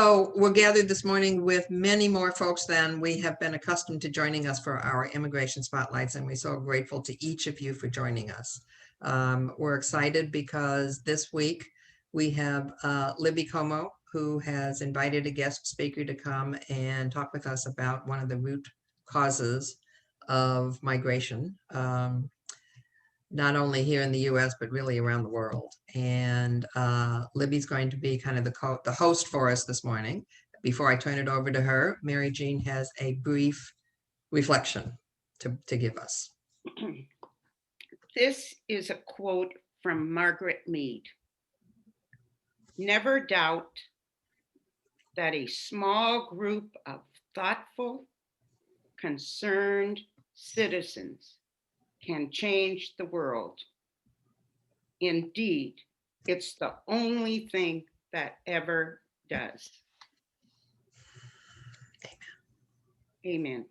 So we're gathered this morning with many more folks than we have been accustomed to joining us for our immigration spotlights, and we're so grateful to each of you for joining us. We're excited because this week we have Libby Como, who has invited a guest speaker to come and talk with us about one of the root causes of migration. Not only here in the US, but really around the world. And Libby's going to be kind of the host for us this morning. Before I turn it over to her, Mary Jean has a brief reflection to give us. This is a quote from Margaret Mead. Never doubt that a small group of thoughtful, concerned citizens can change the world. Indeed, it's the only thing that ever does. Amen.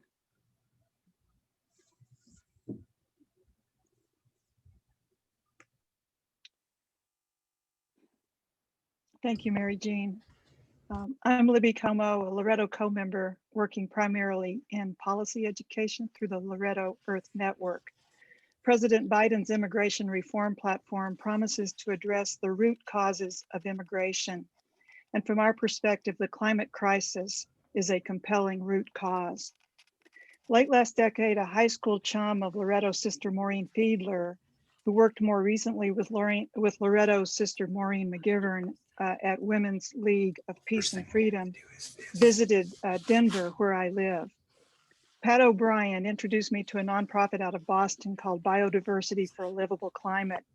Thank you, Mary Jean. I'm Libby Como, a Loretto co-member working primarily in policy education through the Loretto Earth Network. President Biden's immigration reform platform promises to address the root causes of immigration. And from our perspective, the climate crisis is a compelling root cause. Late last decade, a high school chum of Loretto's sister Maureen Fiedler, who worked more recently with Loretto's sister Maureen McGivern at Women's League of Peace and Freedom, visited Denver, where I live. Pat O'Brien introduced me to a nonprofit out of Boston called Biodiversity for a Livable Climate.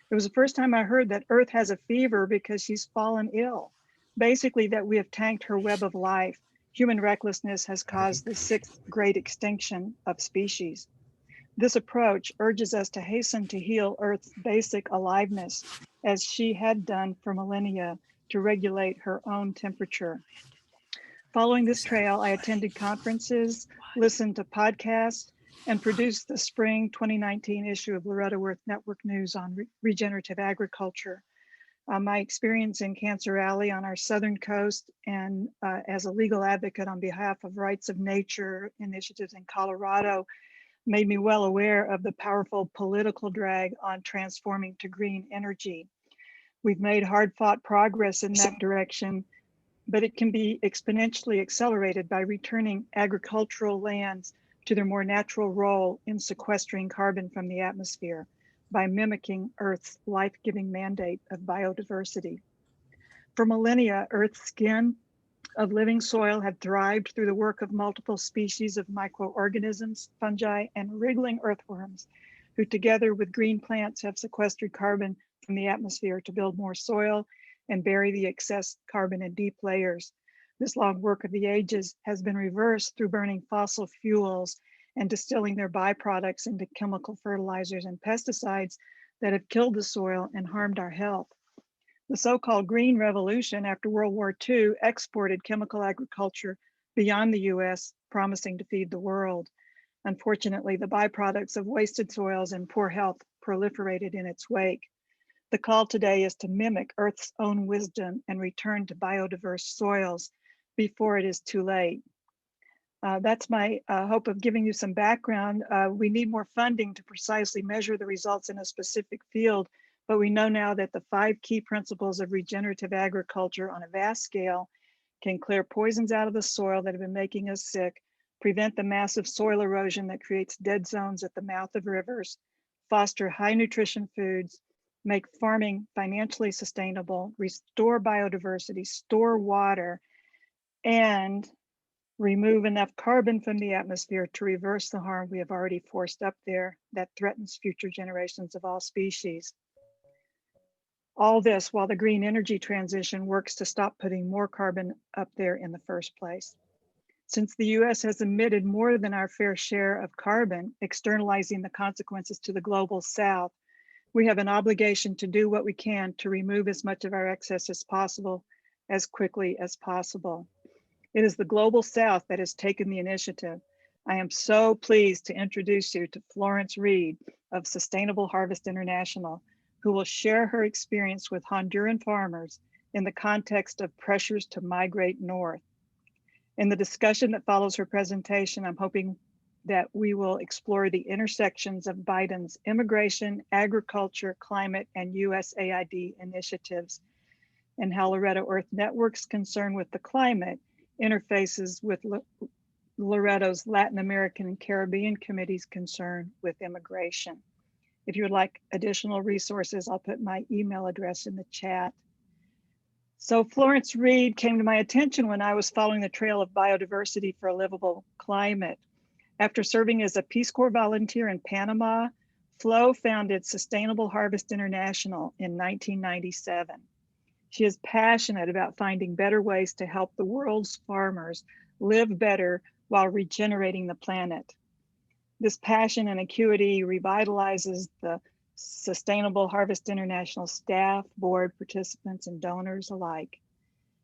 It was the first time I heard that Earth has a fever because she's fallen ill. Basically, that we have tanked her web of life. Human recklessness has caused the sixth great extinction of species. This approach urges us to hasten to heal Earth's basic aliveness, as she had done for millennia, to regulate her own temperature. Following this trail, I attended conferences, listened to podcasts, and produced the spring 2019 issue of Loretto Earth Network News on regenerative agriculture. My experience in Cancer Alley on our southern coast and as a legal advocate on behalf of rights of nature initiatives in Colorado made me well aware of the powerful political drag on transforming to green energy. We've made hard-fought progress in that direction, but it can be exponentially accelerated by returning agricultural lands to their more natural role in sequestering carbon from the atmosphere, by mimicking Earth's life-giving mandate of biodiversity. For millennia, Earth's skin of living soil had thrived through the work of multiple species of microorganisms, fungi, and wriggling earthworms, who together with green plants have sequestered carbon from the atmosphere to build more soil and bury the excess carbon in deep layers. This long work of the ages has been reversed through burning fossil fuels and distilling their byproducts into chemical fertilizers and pesticides that have killed the soil and harmed our health. The so-called Green Revolution after World War II exported chemical agriculture beyond the US, promising to feed the world. Unfortunately, the byproducts of wasted soils and poor health proliferated in its wake. The call today is to mimic Earth's own wisdom and return to biodiverse soils before it is too late. That's my hope of giving you some background. We need more funding to precisely measure the results in a specific field, but we know now that the 5 key principles of regenerative agriculture on a vast scale can clear poisons out of the soil that have been making us sick, prevent the massive soil erosion that creates dead zones at the mouth of rivers, foster high nutrition foods, make farming financially sustainable, restore biodiversity, store water, and remove enough carbon from the atmosphere to reverse the harm we have already forced up there that threatens future generations of all species. All this while the green energy transition works to stop putting more carbon up there in the first place. Since the US has emitted more than our fair share of carbon, externalizing the consequences to the global South, we have an obligation to do what we can to remove as much of our excess as possible, as quickly as possible. It is the global South that has taken the initiative. I am so pleased to introduce you to Florence Reed of Sustainable Harvest International, who will share her experience with Honduran farmers in the context of pressures to migrate north. In the discussion that follows her presentation, I'm hoping that we will explore the intersections of Biden's immigration, agriculture, climate, and USAID initiatives, and how Loretto Earth Network's concern with the climate interfaces with Loretto's Latin American and Caribbean Committee's concern with immigration. If you would like additional resources, I'll put my email address in the chat. So Florence Reed came to my attention when I was following the trail of biodiversity for a livable climate. After serving as a Peace Corps volunteer in Panama, Flo founded Sustainable Harvest International in 1997. She is passionate about finding better ways to help the world's farmers live better while regenerating the planet. This passion and acuity revitalizes the Sustainable Harvest International staff, board participants, and donors alike.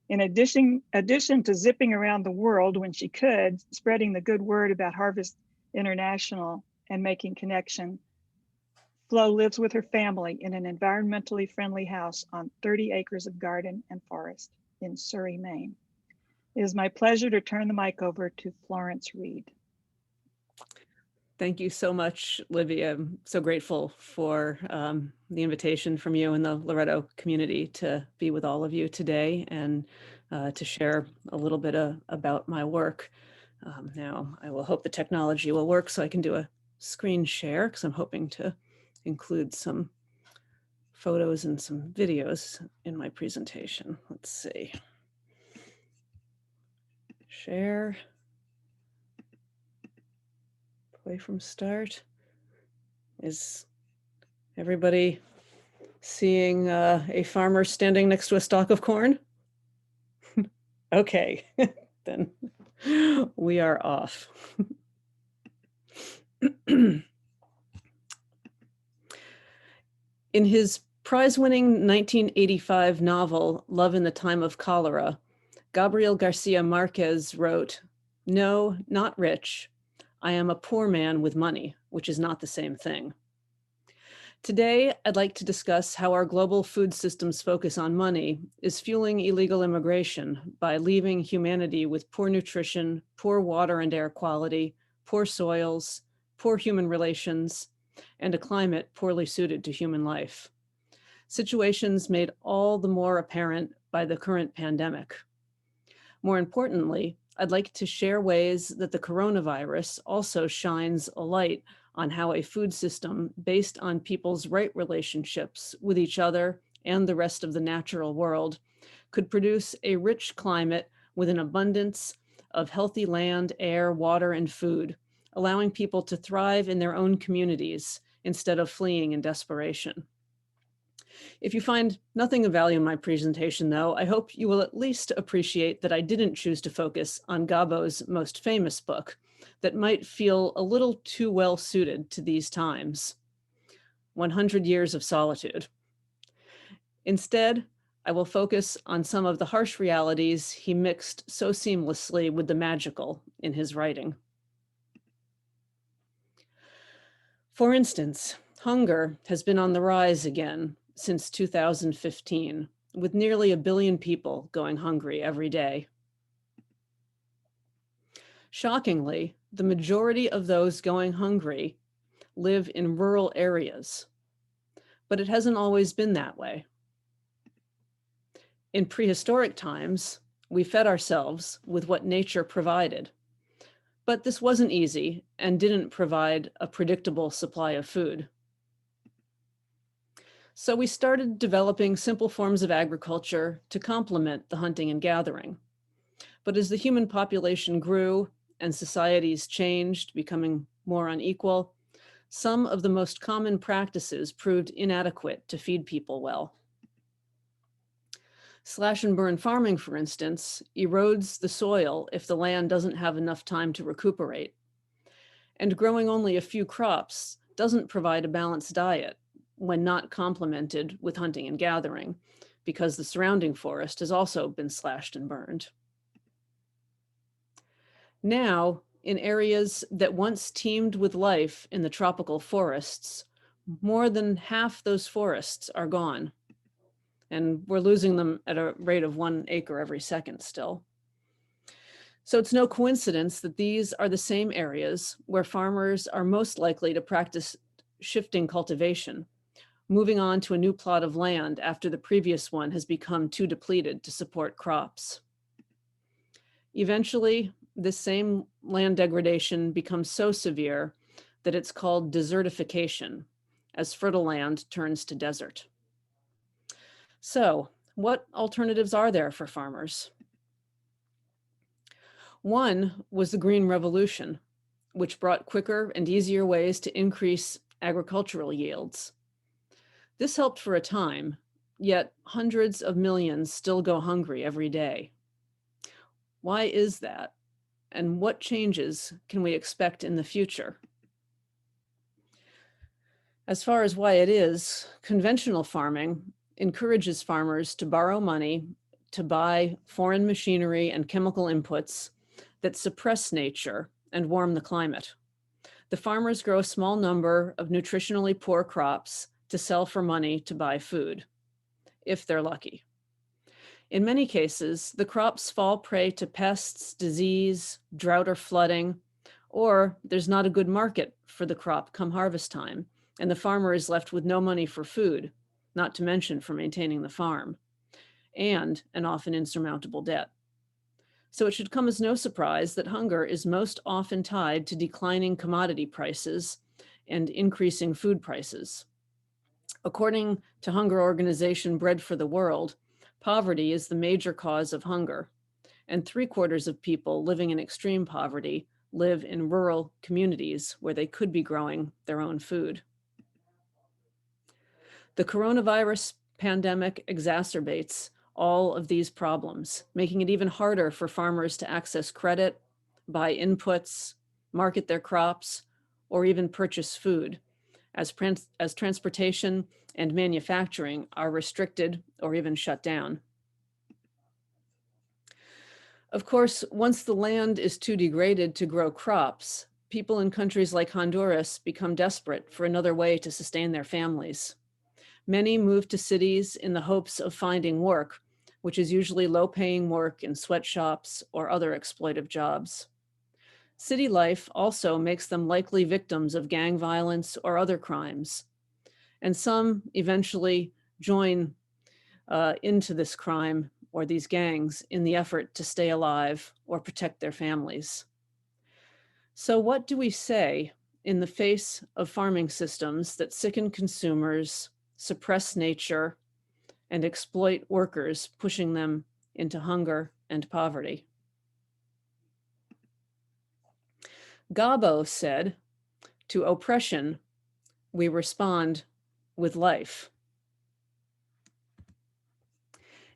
In addition to zipping around the world when she could, spreading the good word about Harvest International and making connection, Flo lives with her family in an environmentally friendly house on 30 acres of garden and forest in Surrey, Maine. It is my pleasure to turn the mic over to Florence Reed. Thank you so much, Livy. I'm so grateful for the invitation from you and the Loretto community to be with all of you today and to share a little bit about my work. Now, I will hope the technology will work so I can do a screen share because I'm hoping to include some photos and some videos in my presentation. Let's see. Share. Play from start. Is everybody seeing a farmer standing next to a stalk of corn? Okay, then we are off. In his prize-winning 1985 novel, Love in the Time of Cholera, Gabriel Garcia Marquez wrote, "No, not rich. I am a poor man with money, which is not the same thing." Today, I'd like to discuss how our global food system's focus on money is fueling illegal immigration by leaving humanity with poor nutrition, poor water and air quality, poor soils, poor human relations, and a climate poorly suited to human life. Situations made all the more apparent by the current pandemic. More importantly, I'd like to share ways that the coronavirus also shines a light on how a food system based on people's right relationships with each other and the rest of the natural world could produce a rich climate with an abundance of healthy land, air, water, and food, allowing people to thrive in their own communities instead of fleeing in desperation. If you find nothing of value in my presentation, though, I hope you will at least appreciate that I didn't choose to focus on Gabo's most famous book that might feel a little too well suited to these times, 100 Years of Solitude. Instead, I will focus on some of the harsh realities he mixed so seamlessly with the magical in his writing. For instance, hunger has been on the rise again since 2015, with nearly 1 billion people going hungry every day. Shockingly, the majority of those going hungry live in rural areas, but it hasn't always been that way. In prehistoric times, we fed ourselves with what nature provided, but this wasn't easy and didn't provide a predictable supply of food. So we started developing simple forms of agriculture to complement the hunting and gathering. But as the human population grew and societies changed, becoming more unequal, some of the most common practices proved inadequate to feed people well. Slash and burn farming, for instance, erodes the soil if the land doesn't have enough time to recuperate. And growing only a few crops doesn't provide a balanced diet when not complemented with hunting and gathering, because the surrounding forest has also been slashed and burned. Now, in areas that once teemed with life in the tropical forests, more than half those forests are gone. and we're losing them at a rate of 1 acre every second still. So it's no coincidence that these are the same areas where farmers are most likely to practice shifting cultivation, moving on to a new plot of land after the previous one has become too depleted to support crops. Eventually, this same land degradation becomes so severe that it's called desertification, as fertile land turns to desert. So, what alternatives are there for farmers? One was the Green Revolution, which brought quicker and easier ways to increase agricultural yields. This helped for a time, yet hundreds of millions still go hungry every day. Why is that? And what changes can we expect in the future? As far as why it is, conventional farming encourages farmers to borrow money to buy foreign machinery and chemical inputs that suppress nature and warm the climate. The farmers grow a small number of nutritionally poor crops to sell for money to buy food, if they're lucky. In many cases, the crops fall prey to pests, disease, drought, or flooding, or there's not a good market for the crop come harvest time, and the farmer is left with no money for food, not to mention for maintaining the farm, and an often insurmountable debt. So it should come as no surprise that hunger is most often tied to declining commodity prices and increasing food prices. According to hunger organization Bread for the World, poverty is the major cause of hunger, and 3/4 of people living in extreme poverty live in rural communities where they could be growing their own food. The coronavirus pandemic exacerbates all of these problems, making it even harder for farmers to access credit, buy inputs, market their crops, or even purchase food, as transportation and manufacturing are restricted or even shut down. Of course, once the land is too degraded to grow crops, people in countries like Honduras become desperate for another way to sustain their families. Many move to cities in the hopes of finding work, which is usually low-paying work in sweatshops or other exploitive jobs. City life also makes them likely victims of gang violence or other crimes, and some eventually join into this crime or these gangs in the effort to stay alive or protect their families. So what do we say in the face of farming systems that sicken consumers, suppress nature, and exploit workers, pushing them into hunger and poverty? Gabo said, "To oppression, we respond with life."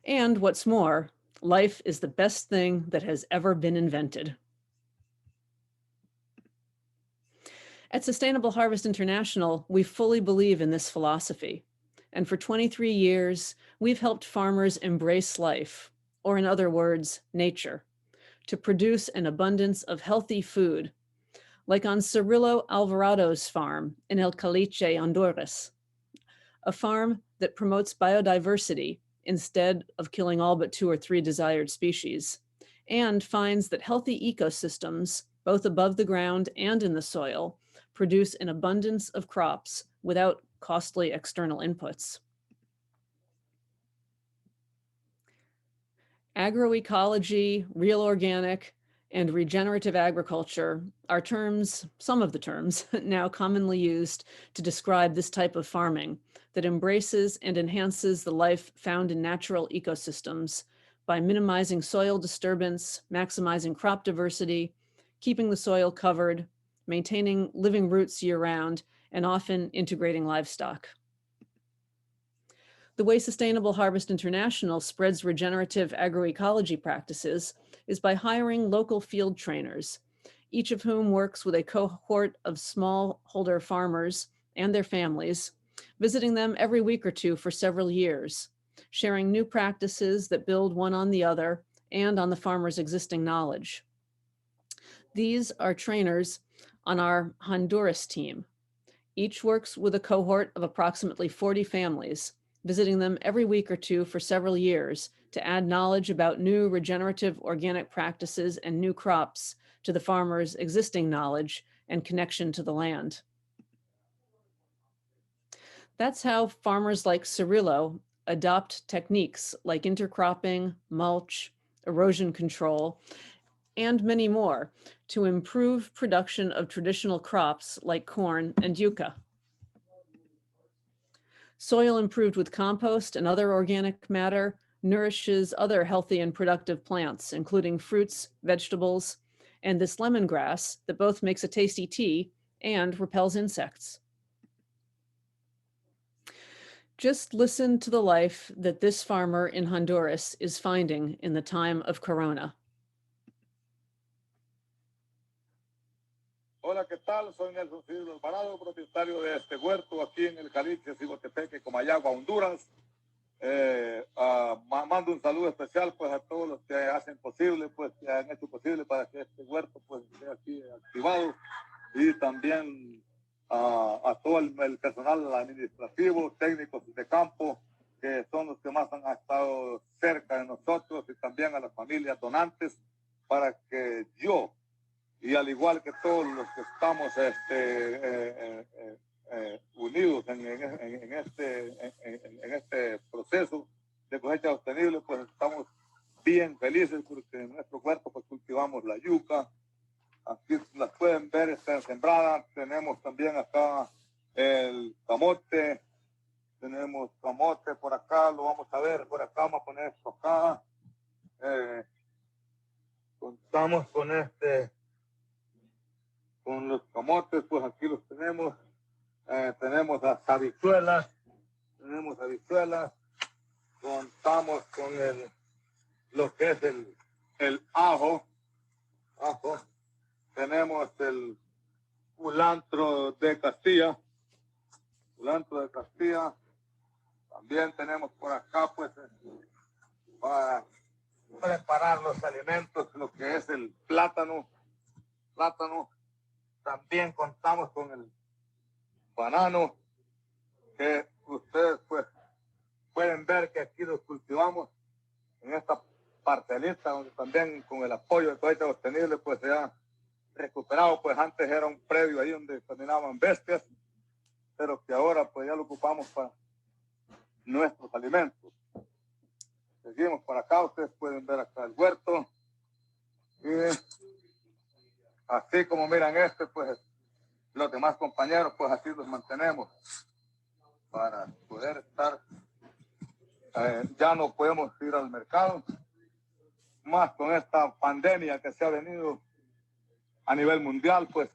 And what's more, life is the best thing that has ever been invented. At Sustainable Harvest International, we fully believe in this philosophy. And for 23 years, we've helped farmers embrace life, or in other words, nature, to produce an abundance of healthy food, like on Cirillo Alvarado's farm in El Caliche, Honduras, a farm that promotes biodiversity instead of killing all but 2 or 3 desired species, and finds that healthy ecosystems, both above the ground and in the soil, produce an abundance of crops without costly external inputs. Agroecology, real organic, and regenerative agriculture are terms, some of the terms, now commonly used to describe this type of farming that embraces and enhances the life found in natural ecosystems by minimizing soil disturbance, maximizing crop diversity, keeping the soil covered, maintaining living roots year-round, and often integrating livestock. The way Sustainable Harvest International spreads regenerative agroecology practices is by hiring local field trainers, each of whom works with a cohort of smallholder farmers and their families, visiting them every week or two for several years, sharing new practices that build one on the other and on the farmer's existing knowledge. These are trainers on our Honduras team. Each works with a cohort of approximately 40 families visiting them every week or two for several years to add knowledge about new regenerative organic practices and new crops to the farmers' existing knowledge and connection to the land. That's how farmers like Cirillo adopt techniques like intercropping, mulch, erosion control, and many more to improve production of traditional crops like corn and yucca. Soil improved with compost and other organic matter nourishes other healthy and productive plants, including fruits, vegetables, and this lemongrass that both makes a tasty tea and repels insects. Just listen to the life that this farmer in Honduras is finding in the time of Corona. Hola, ¿qué tal? Soy Nelson Silva Alvarado, propietario de este huerto aquí en el Caliche, Cibotepeque, Comayagua, Honduras. Mando un saludo especial pues a todos los que hacen posible, pues que han hecho posible para que este huerto pues esté aquí activado, y también a todo el personal administrativo, técnicos de campo, que son los que más han estado cerca de nosotros, y también a las familias donantes, para que yo, y al igual que todos los que estamos unidos en este proceso de cosecha sostenible, pues estamos bien felices porque en nuestro huerto pues cultivamos la yuca. Aquí las pueden ver, están sembradas. Tenemos también acá el camote. Tenemos camote por acá, lo vamos a ver por acá, vamos a poner esto acá. Contamos con los camotes, pues aquí los tenemos. Tenemos las habichuelas, contamos con lo que es el ajo, tenemos el culantro de Castilla, también tenemos por acá pues para preparar los alimentos, lo que es el plátano, también contamos con el banano, que ustedes pues pueden ver que aquí los cultivamos en esta parcelita, donde también con el apoyo de cosecha sostenible pues se ha recuperado. Pues antes era un predio ahí donde caminaban bestias, pero que ahora pues ya lo ocupamos para nuestros alimentos. Seguimos por acá, ustedes pueden ver acá el huerto, y así como miran pues los demás compañeros, pues así los mantenemos para poder estar. Ya no podemos ir al mercado, más con esta pandemia que se ha venido a nivel mundial, pues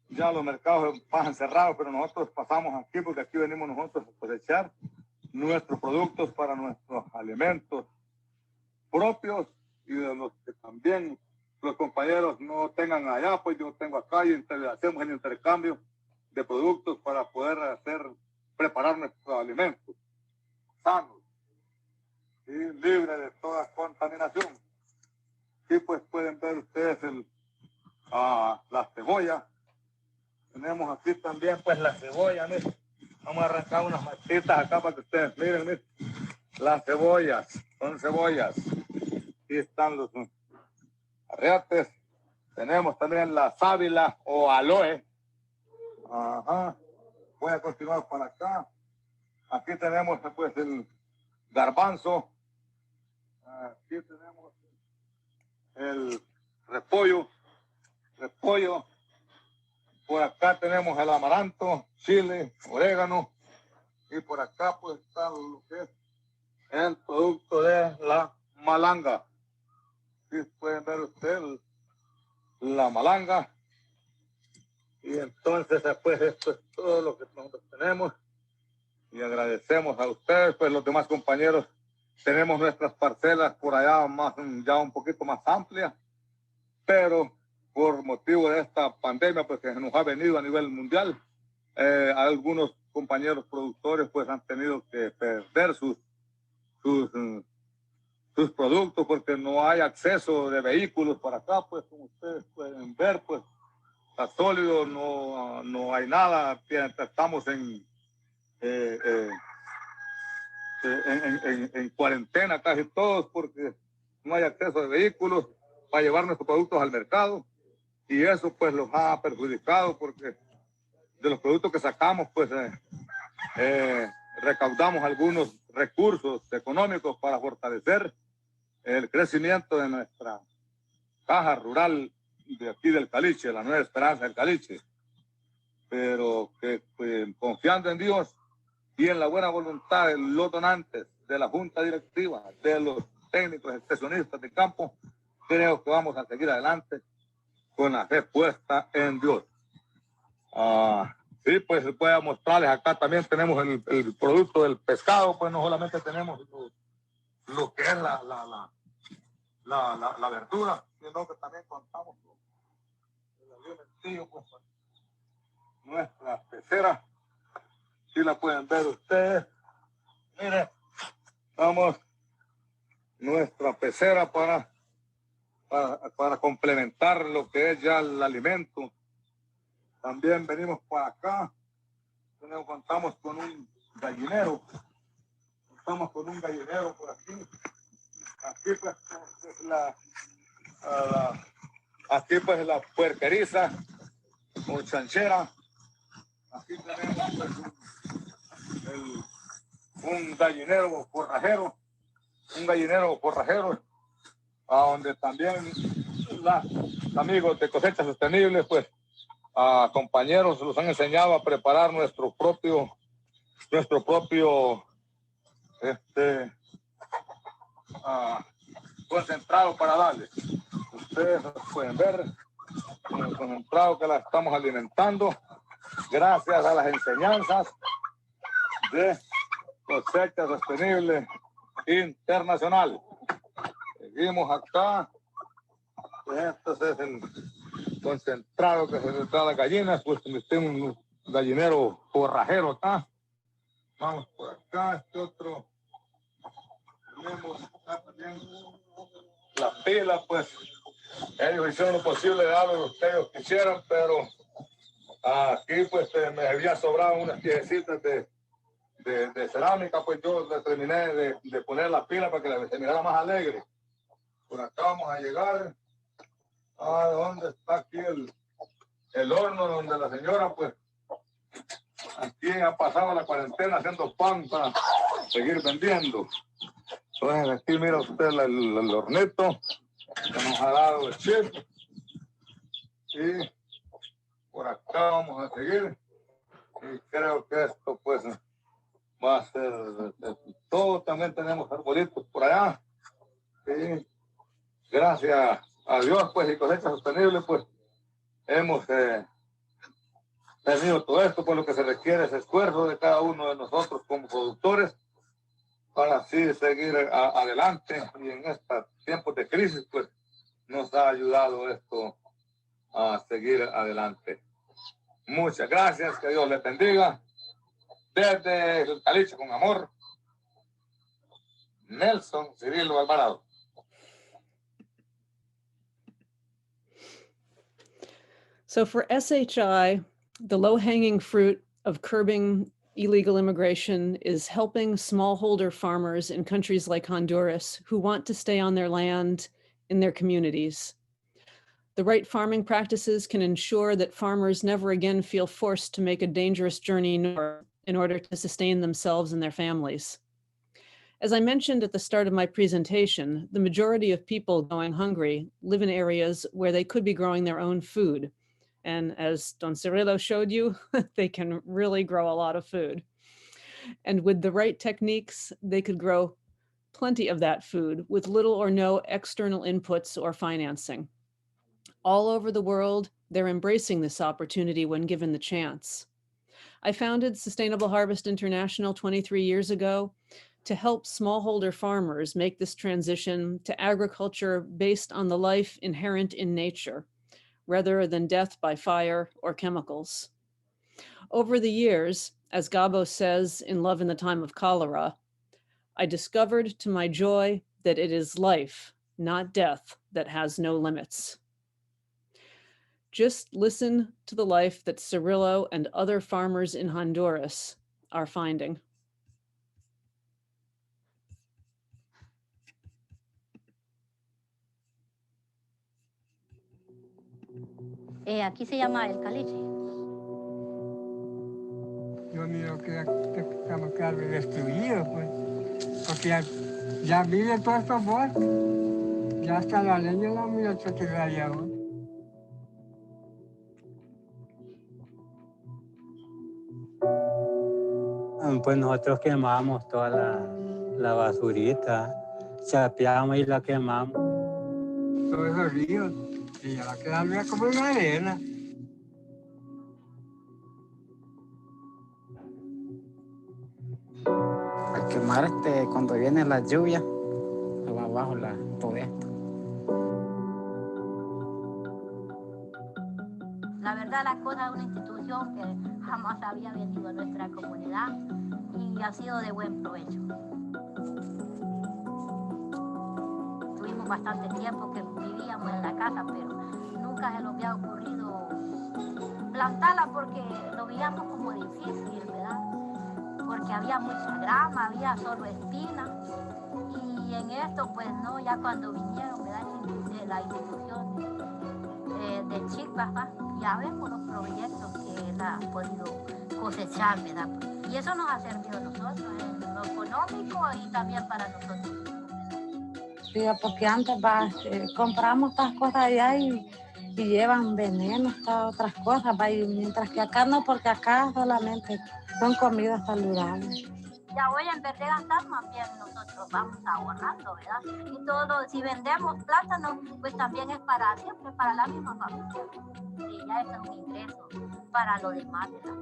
ya los mercados pasan cerrados, pero nosotros pasamos aquí porque aquí venimos nosotros a cosechar nuestros productos para nuestros alimentos propios, y de los que también los compañeros no tengan allá, pues yo tengo acá, y hacemos el intercambio de productos para poder preparar nuestros alimentos sanos y libres de toda contaminación. Aquí pues pueden ver ustedes la cebolla. Tenemos aquí también pues la cebolla, miren. Vamos a arrancar unas matitas acá para que ustedes miren. Las cebollas, son cebollas. Aquí están los arreates. Tenemos también la sábila o aloe. Voy a continuar para acá. Aquí tenemos pues el garbanzo. Aquí tenemos el repollo. Por acá tenemos el amaranto, chile, orégano. Y por acá pues está lo que es el producto de la malanga. Aquí pueden ver ustedes la malanga. Y entonces pues esto es todo lo que nosotros tenemos. Y agradecemos a ustedes, pues los demás compañeros. Tenemos nuestras parcelas por allá ya un poquito más amplias, pero por motivo de esta pandemia pues que nos ha venido a nivel mundial, algunos compañeros productores pues han tenido que perder sus productos porque no hay acceso de vehículos para acá, pues como ustedes pueden ver, pues está sólido, no hay nada, estamos en cuarentena casi todos porque no hay acceso de vehículos para llevar nuestros productos al mercado y eso pues los ha perjudicado porque de los productos que sacamos pues recaudamos algunos recursos económicos para fortalecer el crecimiento de nuestra caja rural de aquí del Caliche, la Nueva Esperanza del Caliche, pero que pues, confiando en Dios y en la buena voluntad de los donantes, de la junta directiva, de los técnicos extensionistas de campo, creo que vamos a seguir adelante con la fe puesta en Dios. Sí, pues voy a mostrarles acá también tenemos el producto del pescado, pues no solamente tenemos lo que es la verdura, sino que también contamos con el alimentillo, pues nuestra pecera, si la pueden ver ustedes, miren, vamos, nuestra pecera para complementar lo que es ya el alimento. También venimos para acá, contamos con un gallinero, por aquí. Aquí pues es aquí pues la puerqueriza o chanchera. Aquí tenemos pues un gallinero forrajero, a donde también los amigos de Cosecha Sostenible pues compañeros nos han enseñado a preparar nuestro propio concentrado para darles. Ustedes pueden ver el concentrado que la estamos alimentando gracias a las enseñanzas de Cosecha Sostenible Internacional. Seguimos acá. Este es el concentrado que se le da a las gallinas, pues tengo un gallinero forrajero acá. Vamos por acá, este otro. Tenemos acá también la pila, pues ellos hicieron lo posible de darle lo que ellos quisieran, pero aquí pues me había sobrado unas piecitas de cerámica, pues yo terminé de poner la pila para que se mirara más alegre. Por acá vamos a llegar a donde está aquí el horno donde la señora pues aquí ha pasado la cuarentena haciendo pan para seguir vendiendo. Entonces aquí mira usted el hornito que nos ha dado el chef y por acá vamos a seguir y creo que esto pues va a ser todo. También tenemos arbolitos por allá y gracias a Dios pues y Cosecha Sostenible pues hemos tenido todo esto, pues lo que se requiere es esfuerzo de cada uno de nosotros como productores para así seguir adelante y en estos tiempos de crisis pues nos ha ayudado esto a seguir adelante. Muchas gracias, que Dios les bendiga. Desde el Caliche con amor, Nelson Cirilo Alvarado. So for SHI, the low-hanging fruit of curbing illegal immigration is helping smallholder farmers in countries like Honduras who want to stay on their land in their communities. The right farming practices can ensure that farmers never again feel forced to make a dangerous journey north in order to sustain themselves and their families. As I mentioned at the start of my presentation, the majority of people going hungry live in areas where they could be growing their own food. And as Don Cirilo showed you, they can really grow a lot of food. And with the right techniques, they could grow plenty of that food with little or no external inputs or financing. All over the world, they're embracing this opportunity when given the chance. I founded Sustainable Harvest International 23 years ago to help smallholder farmers make this transition to agriculture based on the life inherent in nature, rather than death by fire or chemicals. Over the years, as Gabo says in Love in the Time of Cholera, I discovered to my joy that it is life, not death, that has no limits. Just listen to the life that Cirilo and other farmers in Honduras are finding. Aquí se llama el caliche. Yo miro que estamos casi destruidos, pues, porque ya vive todos estos bosques, ya hasta la leña la miro que tiraría ahora. Pues nosotros quemamos toda la basurita, chapeamos y la quemamos. Todos esos ríos, y ya quedaría como una arena. Al quemar cuando viene la lluvia, va abajo todo esto. La verdad, la cosa es una institución que jamás había venido a nuestra comunidad y ha sido de buen provecho. Tuvimos bastante tiempo que vivíamos en la casa, pero nunca se nos había ocurrido plantarla porque lo veíamos como difícil, ¿verdad? Porque había mucha grama, había solo espinas. Y en esto, pues no, ya cuando vinieron, ¿verdad? La institución de Chicas, ya vemos los proyectos que él ha podido cosechar, ¿verdad? Y eso nos ha servido a nosotros en lo económico y también para nosotros. Sí, porque antes compramos estas cosas allá y llevan veneno, otras cosas, y mientras que acá no, porque acá solamente son comidas saludables. Ya hoy en vez de gastar, más bien nosotros vamos ahorrando, ¿verdad? Y todo, si vendemos plátano, pues también es para siempre, para la misma familia. Y ya es un ingreso para lo demás, ¿verdad?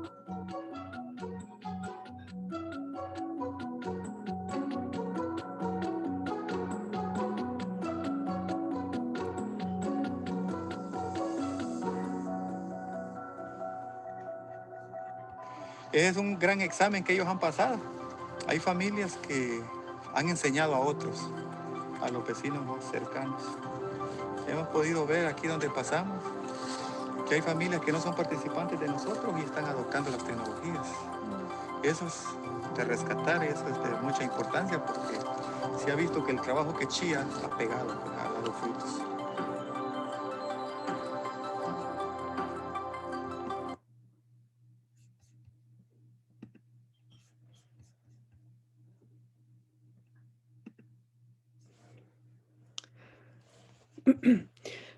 Es un gran examen que ellos han pasado. Hay familias que han enseñado a otros, a los vecinos cercanos. Hemos podido ver aquí donde pasamos que hay familias que no son participantes de nosotros y están adoptando las tecnologías. Eso es de rescatar, eso es de mucha importancia porque se ha visto que el trabajo que chía ha pegado, ha dado frutos.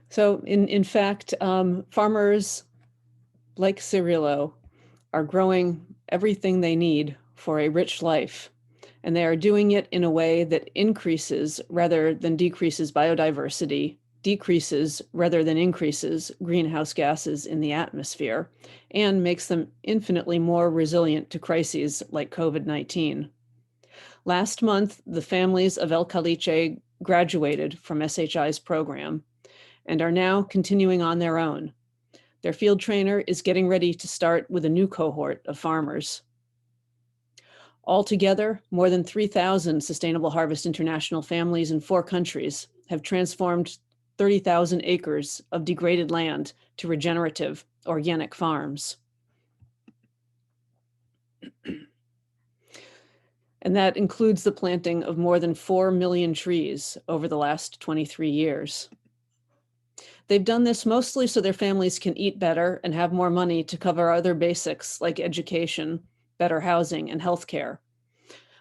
So in fact, farmers like Cirillo are growing everything they need for a rich life. And they are doing it in a way that increases rather than decreases biodiversity, decreases rather than increases greenhouse gases in the atmosphere, and makes them infinitely more resilient to crises like COVID-19. Last month, the families of El Caliche graduated from SHI's program and are now continuing on their own. Their field trainer is getting ready to start with a new cohort of farmers. Altogether, more than 3,000 Sustainable Harvest International families in 4 countries have transformed 30,000 acres of degraded land to regenerative organic farms. And that includes the planting of more than 4 million trees over the last 23 years. They've done this mostly so their families can eat better and have more money to cover other basics like education, better housing, and healthcare.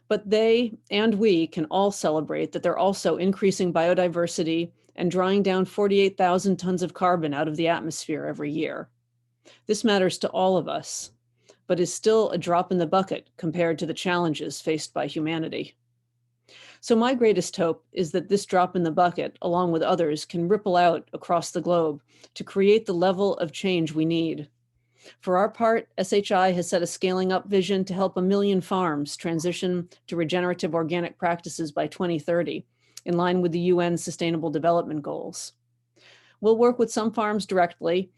But they and we can all celebrate that they're also increasing biodiversity and drawing down 48,000 tons of carbon out of the atmosphere every year. This matters to all of us, but is still a drop in the bucket compared to the challenges faced by humanity. So my greatest hope is that this drop in the bucket, along with others, can ripple out across the globe to create the level of change we need. For our part, SHI has set a scaling up vision to help 1 million farms transition to regenerative organic practices by 2030, in line with the UN Sustainable Development Goals. We'll work with some farms directly,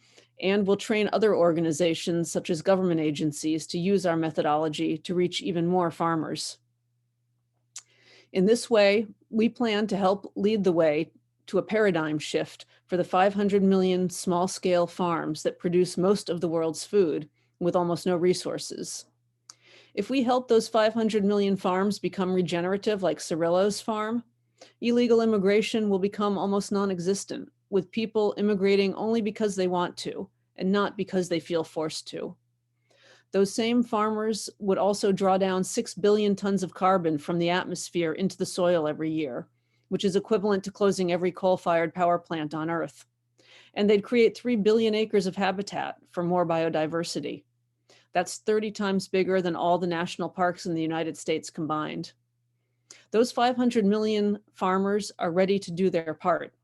and we'll train other organizations such as government agencies to use our methodology to reach even more farmers. In this way, we plan to help lead the way to a paradigm shift for the 500 million small-scale farms that produce most of the world's food with almost no resources. If we help those 500 million farms become regenerative like Cirillo's farm, illegal immigration will become almost non-existent, with people immigrating only because they want to and not because they feel forced to. Those same farmers would also draw down 6 billion tons of carbon from the atmosphere into the soil every year, which is equivalent to closing every coal-fired power plant on Earth. And they'd create 3 billion acres of habitat for more biodiversity. That's 30 times bigger than all the national parks in the United States combined. Those 500 million farmers are ready to do their part,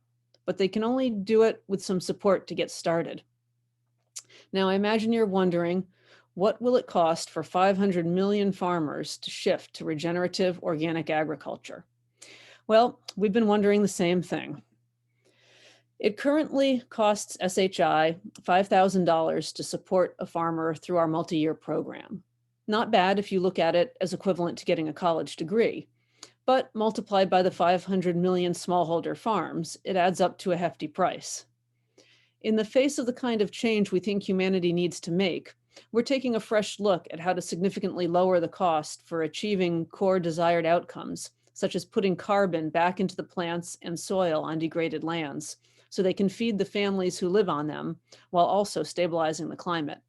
but they can only do it with some support to get started. Now, I imagine you're wondering, what will it cost for 500 million farmers to shift to regenerative organic agriculture? Well, we've been wondering the same thing. It currently costs SHI $5,000 to support a farmer through our multi-year program. Not bad if you look at it as equivalent to getting a college degree, but multiplied by the 500 million smallholder farms, it adds up to a hefty price. In the face of the kind of change we think humanity needs to make, we're taking a fresh look at how to significantly lower the cost for achieving core desired outcomes, such as putting carbon back into the plants and soil on degraded lands, so they can feed the families who live on them while also stabilizing the climate.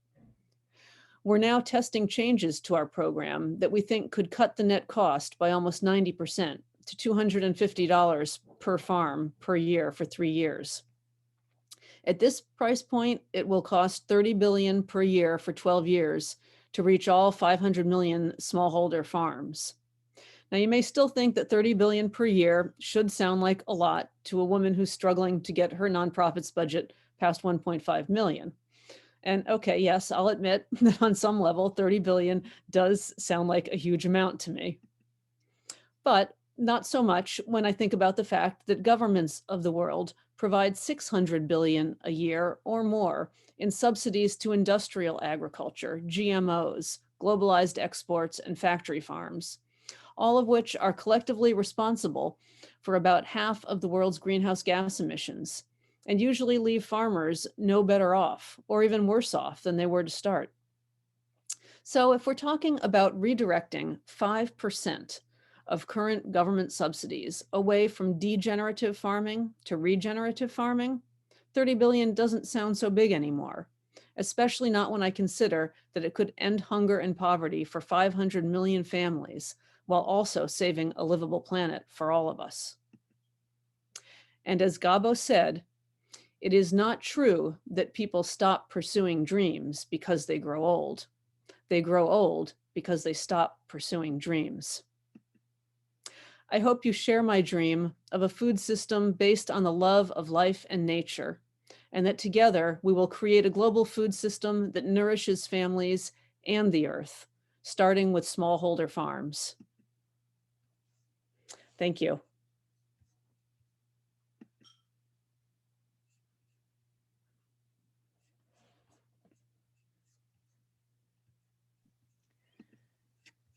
We're now testing changes to our program that we think could cut the net cost by almost 90% to $250 per farm per year for 3 years. At this price point, it will cost $30 billion per year for 12 years to reach all 500 million smallholder farms. Now, you may still think that $30 billion per year should sound like a lot to a woman who's struggling to get her nonprofit's budget past 1.5 million. And okay, yes, I'll admit that on some level, 30 billion does sound like a huge amount to me. But not so much when I think about the fact that governments of the world provide 600 billion a year or more in subsidies to industrial agriculture, GMOs, globalized exports, and factory farms, all of which are collectively responsible for about half of the world's greenhouse gas emissions, and usually leave farmers no better off, or even worse off than they were to start. So if we're talking about redirecting 5% of current government subsidies away from degenerative farming to regenerative farming, 30 billion doesn't sound so big anymore, especially not when I consider that it could end hunger and poverty for 500 million families, while also saving a livable planet for all of us. And as Gabo said, it is not true that people stop pursuing dreams because they grow old. They grow old because they stop pursuing dreams. I hope you share my dream of a food system based on the love of life and nature, and that together we will create a global food system that nourishes families and the earth, starting with smallholder farms. Thank you.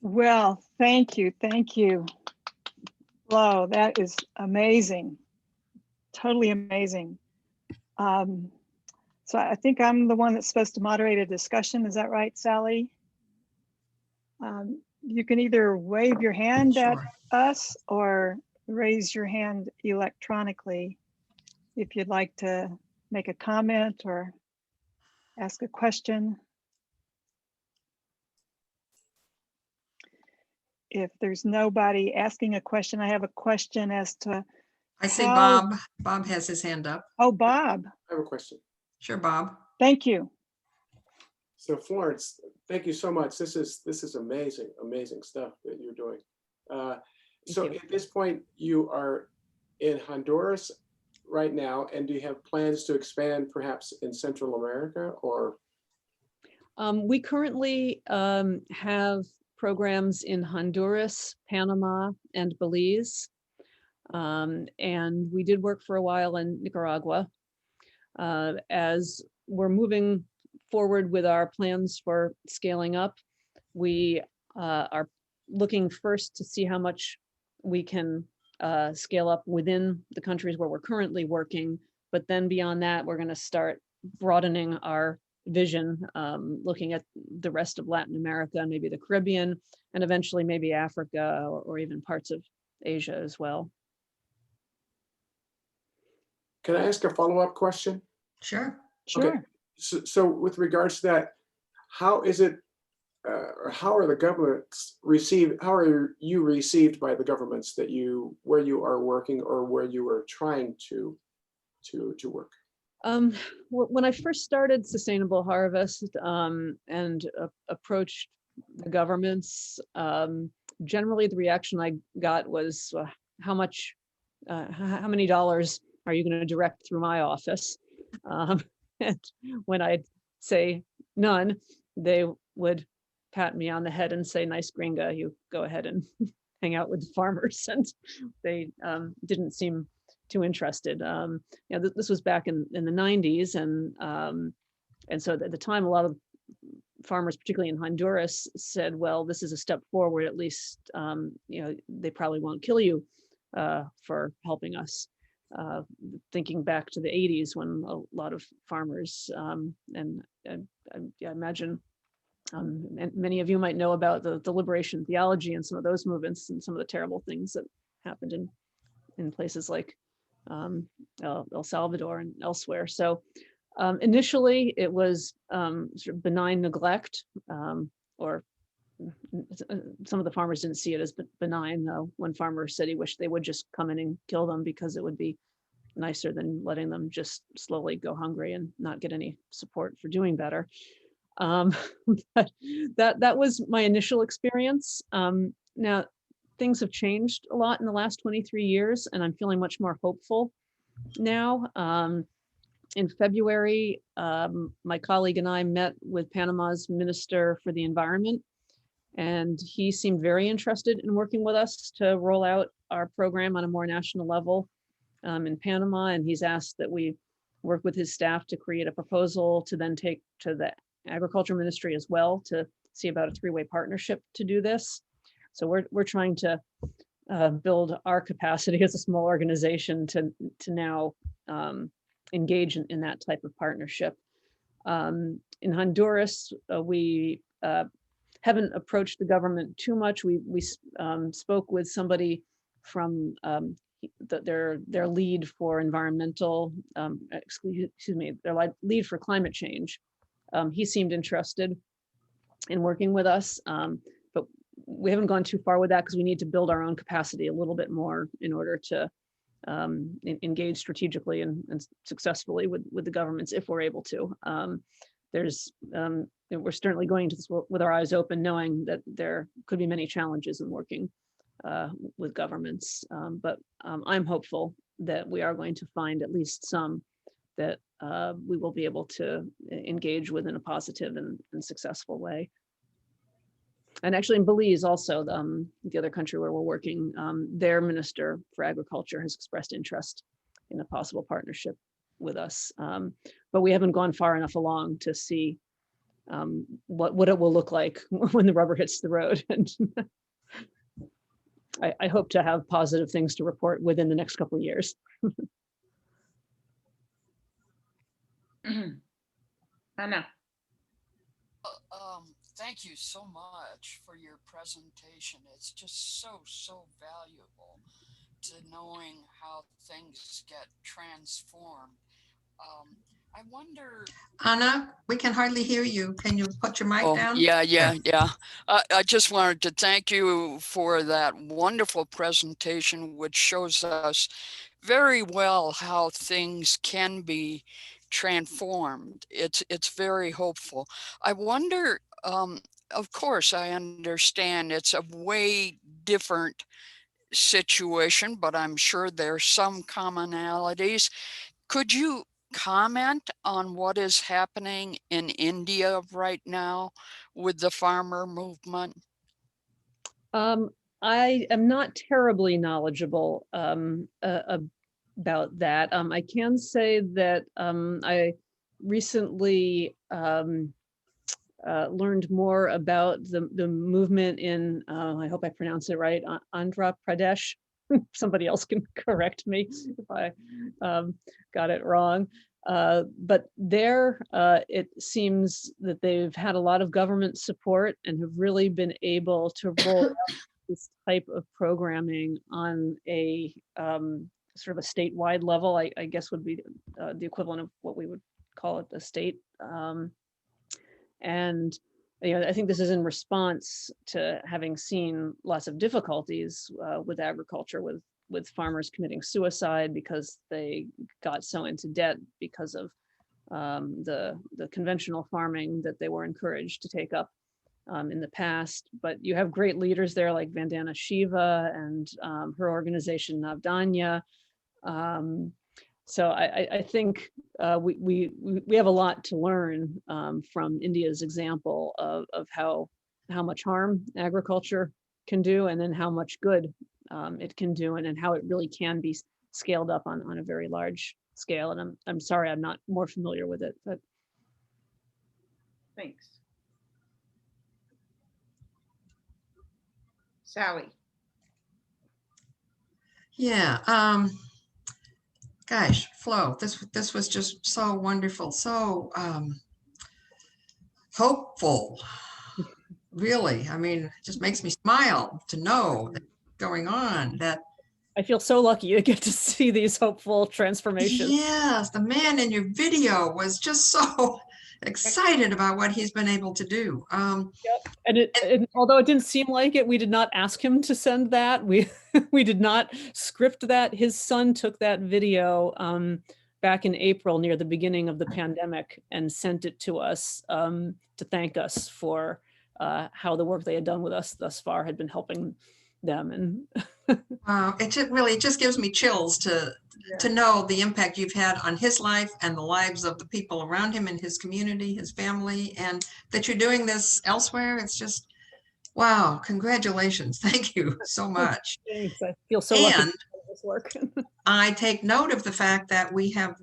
Well, thank you. Thank you. Flo, that is amazing. Totally amazing. So I think I'm the one that's supposed to moderate a discussion. Is that right, Sally? You can either wave your hand at us or raise your hand electronically if you'd like to make a comment or ask a question. If there's nobody asking a question, I have a question as to I see Bob. Bob has his hand up. Oh, Bob. I have a question. Sure, Bob. Thank you. So Florence, thank you so much. This is amazing, amazing stuff that you're doing. So at this point, you are in Honduras right now, and do you have plans to expand perhaps in Central America or? We currently have programs in Honduras, Panama, and Belize. And we did work for a while in Nicaragua. As we're moving forward with our plans for scaling up, we are looking first to see how much we can scale up within the countries where we're currently working. But then beyond that, we're going to start broadening our vision, looking at the rest of Latin America, maybe the Caribbean, and eventually maybe Africa or even parts of Asia as well. Can I ask a follow-up question? Sure. Sure. Okay. So with regards to that, how is it, or how are the governments received, how are you received by the governments that where you are working or where you are trying to work? When I first started Sustainable Harvest and approached the governments, generally the reaction I got was, how many dollars are you going to direct through my office? And when I'd say none, they would pat me on the head and say, nice gringa, you go ahead and hang out with the farmers. And they didn't seem too interested. This was back in the 90s. And so at the time, a lot of farmers, particularly in Honduras, said, well, this is a step forward, at least, they probably won't kill you for helping us. Thinking back to the 80s when a lot of farmers, and I imagine and many of you might know about the liberation theology and some of those movements and some of the terrible things that happened in places like El Salvador and elsewhere. So initially it was sort of benign neglect, or some of the farmers didn't see it as benign. One farmer said he wished they would just come in and kill them because it would be nicer than letting them just slowly go hungry and not get any support for doing better. But that was my initial experience. Now, things have changed a lot in the last 23 years, and I'm feeling much more hopeful now. In February, my colleague and I met with Panama's Minister for the Environment, and he seemed very interested in working with us to roll out our program on a more national level in Panama. And he's asked that we work with his staff to create a proposal to then take to the Agriculture Ministry as well to see about a three-way partnership to do this. So we're trying to build our capacity as a small organization to now engage in that type of partnership. In Honduras, we haven't approached the government too much. We spoke with somebody from their lead for environmental, their lead for climate change. He seemed interested in working with us, but we haven't gone too far with that because we need to build our own capacity a little bit more in order to engage strategically and successfully with the governments if we're able to. We're certainly going to this with our eyes open, knowing that there could be many challenges in working with governments. But I'm hopeful that we are going to find at least some that we will be able to engage with in a positive and successful way. And actually in Belize also, the other country where we're working, their Minister for Agriculture has expressed interest in a possible partnership with us. But we haven't gone far enough along to see what it will look like when the rubber hits the road. And I hope to have positive things to report within the next couple of years. Anna. Thank you so much for your presentation. It's just so valuable to knowing how things get transformed. I wonder, Anna, we can hardly hear you. Can you put your mic down? Yeah. I just wanted to thank you for that wonderful presentation, which shows us very well how things can be transformed. It's very hopeful. I wonder, of course, I understand it's a way different situation, but I'm sure there's some commonalities. Could you comment on what is happening in India right now with the farmer movement? I am not terribly knowledgeable about that. I can say that I recently learned more about the movement in, I hope I pronounce it right, Andhra Pradesh. Somebody else can correct me if I got it wrong. But there, it seems that they've had a lot of government support and have really been able to roll out this type of programming on a sort of a statewide level, I guess would be the equivalent of what we would call it a state. And I think this is in response to having seen lots of difficulties with agriculture, with farmers committing suicide because they got so into debt because of the conventional farming that they were encouraged to take up in the past. But you have great leaders there like Vandana Shiva and her organization Navdanya. So I think we have a lot to learn from India's example of how much harm agriculture can do, and then how much good it can do, and then how it really can be scaled up on a very large scale. And I'm sorry I'm not more familiar with it, but Thanks. Sally. Yeah. Gosh, Flo, this was just so wonderful, so hopeful. Really, I mean, it just makes me smile to know that's going on. That I feel so lucky to get to see these hopeful transformations. yes, the man in your video was just so excited about what he's been able to do. Yep. And although it didn't seem like it, we did not ask him to send that. We did not script that. His son took that video back in April near the beginning of the pandemic and sent it to us to thank us for how the work they had done with us thus far had been helping them. And wow, it just gives me chills to know the impact you've had on his life and the lives of the people around him and his community, his family, and that you're doing this elsewhere. It's just, wow, congratulations. Thank you so much. Thanks. I feel so lucky to And do this work. I take note of the fact that we have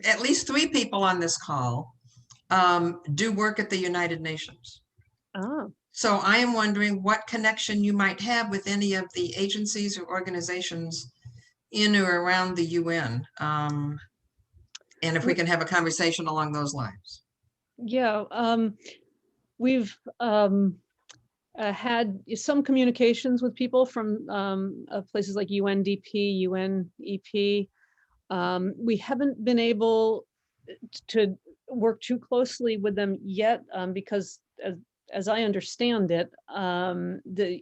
at least 3 people on this call do work at the United Nations. Oh. So I am wondering what connection you might have with any of the agencies or organizations in or around the UN. And if we can have a conversation along those lines. Yeah, we've had some communications with people from places like UNDP, UNEP. We haven't been able to work too closely with them yet because as I understand it, the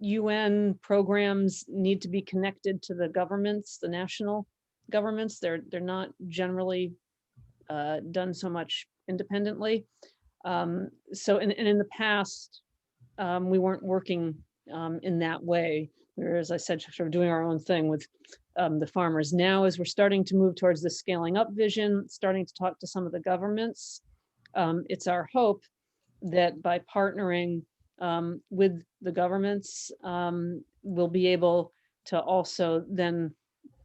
UN programs need to be connected to the governments, the national governments. They're not generally done so much independently. So in the past, we weren't working in that way. We were, as I said, sort of doing our own thing with the farmers. Now, as we're starting to move towards the scaling up vision, starting to talk to some of the governments, it's our hope that by partnering with the governments, we'll be able to also then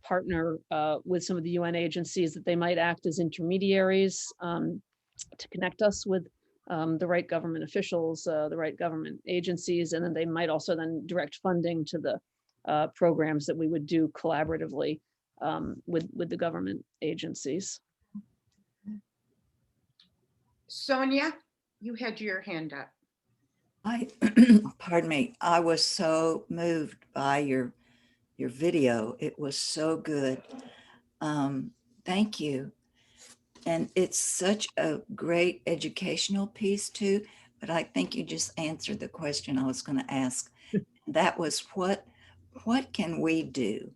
partner with some of the UN agencies, that they might act as intermediaries to connect us with the right government officials, the right government agencies, and then they might also then direct funding to the programs that we would do collaboratively with the government agencies. Sonia, you had your hand up. Pardon me, I was so moved by your video. It was so good. Thank you. And it's such a great educational piece too, but I think you just answered the question I was going to ask. That was what can we do?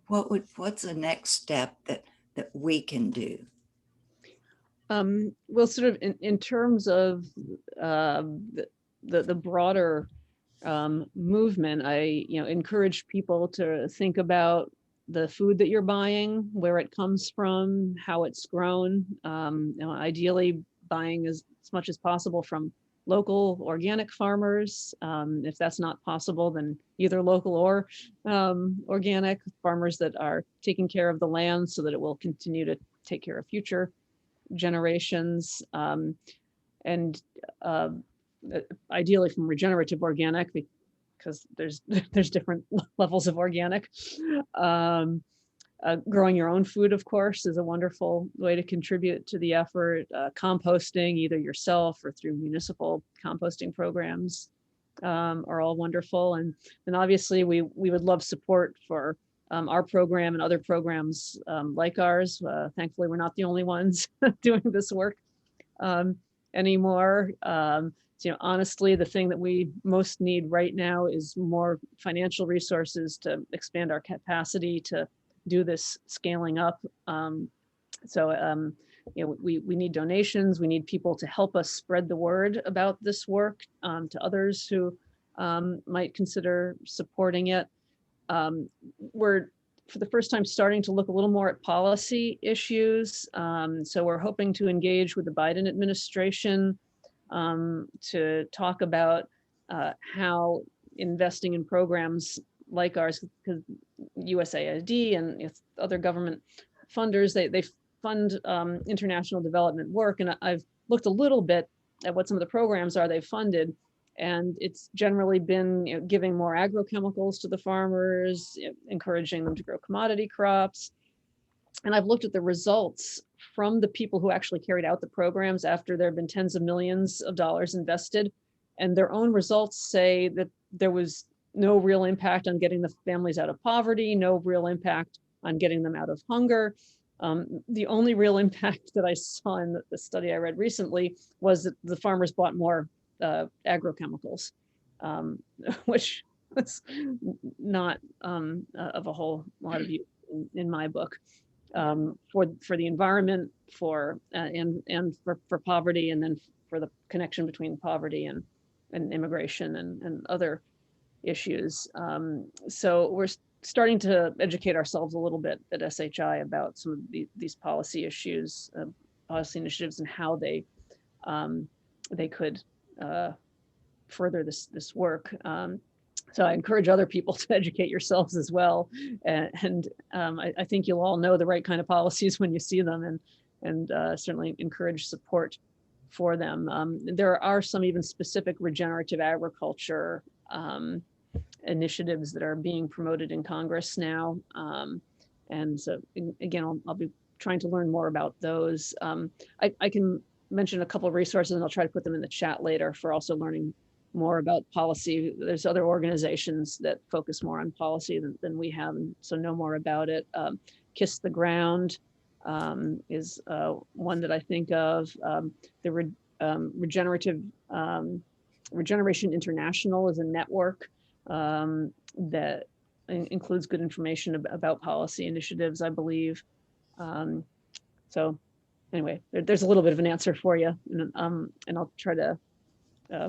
What's the next step that we can do? Well, sort of in terms of the broader movement, I encourage people to think about the food that you're buying, where it comes from, how it's grown. Ideally, buying as much as possible from local organic farmers. If that's not possible, then either local or organic farmers that are taking care of the land so that it will continue to take care of future generations, and ideally from regenerative organic, because there's different levels of organic. Growing your own food, of course, is a wonderful way to contribute to the effort. Composting, either yourself or through municipal composting programs, are all wonderful. And obviously we would love support for our program and other programs like ours. Thankfully, we're not the only ones doing this work anymore. So, honestly, the thing that we most need right now is more financial resources to expand our capacity to do this scaling up. We need donations. We need people to help us spread the word about this work to others who might consider supporting it. We're, for the first time, starting to look a little more at policy issues. So we're hoping to engage with the Biden administration to talk about how investing in programs like ours, because USAID and other government funders, they fund international development work. And I've looked a little bit at what some of the programs are they've funded. And it's generally been giving more agrochemicals to the farmers, encouraging them to grow commodity crops. And I've looked at the results from the people who actually carried out the programs after there have been tens of millions of dollars invested. And their own results say that there was no real impact on getting the families out of poverty, no real impact on getting them out of hunger. The only real impact that I saw in the study I read recently was that the farmers bought more agrochemicals, which was not of a whole lot of use in my book. For the environment, and for poverty, and then for the connection between poverty and immigration and other issues. So we're starting to educate ourselves a little bit at SHI about some of these policy issues, policy initiatives, and how they could further this work. So I encourage other people to educate yourselves as well. And I think you'll all know the right kind of policies when you see them, and certainly encourage support for them. There are some even specific regenerative agriculture initiatives that are being promoted in Congress now. And so again, I'll be trying to learn more about those. I can mention a couple of resources, and I'll try to put them in the chat later for also learning more about policy. There's other organizations that focus more on policy than we have, and so know more about it. Kiss the Ground is one that I think of. The Regenerative Regeneration International is a network that includes good information about policy initiatives, I believe. So anyway, there's a little bit of an answer for you, and I'll try to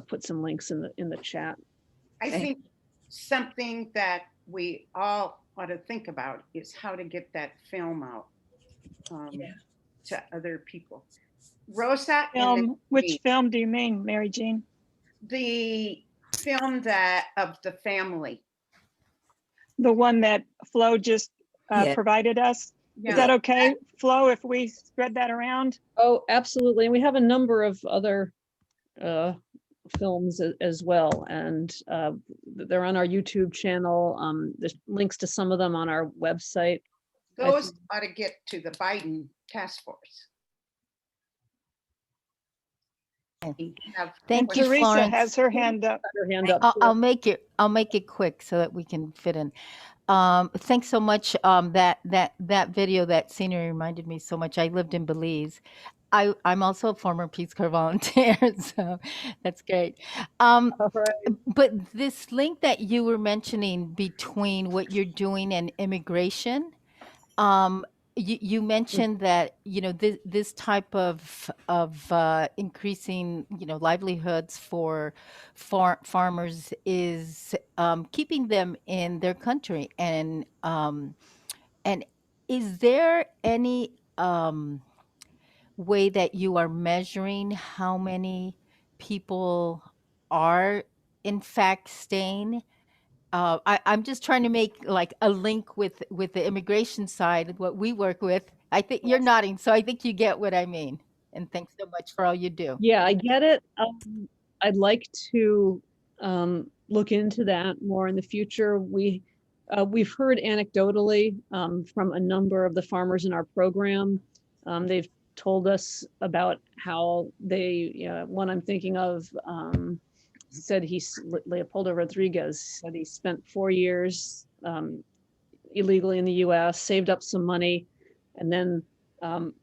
put some links in the chat. I think something that we all ought to think about is how to get that film out to other people. Rosa, which film do you mean, Mary Jean? The film of the family. The one that Flo just provided us? Yeah. Is that okay, Flo, if we spread that around? Oh, absolutely. And we have a number of other films as well, and they're on our YouTube channel. There's links to some of them on our website. Those ought to get to the Biden task force. Thank you, Teresa Florence. has her hand up. I'll make it quick so that we can fit in. Thanks so much. That video, that scenery reminded me so much. I lived in Belize. I'm also a former Peace Corps volunteer, so that's great. But this link that you were mentioning between what you're doing and immigration, you mentioned that this type of increasing livelihoods for farmers is keeping them in their country, and is there any way that you are measuring how many people are in fact staying? I'm just trying to make like a link with the immigration side, what we work with. I think you're nodding, so I think you get what I mean. And thanks so much for all you do. Yeah, I get it. I'd like to look into that more in the future. We've heard anecdotally from a number of the farmers in our program. They've told us about how they, one I'm thinking of said Leopoldo Rodriguez said he spent 4 years illegally in the US, saved up some money, and then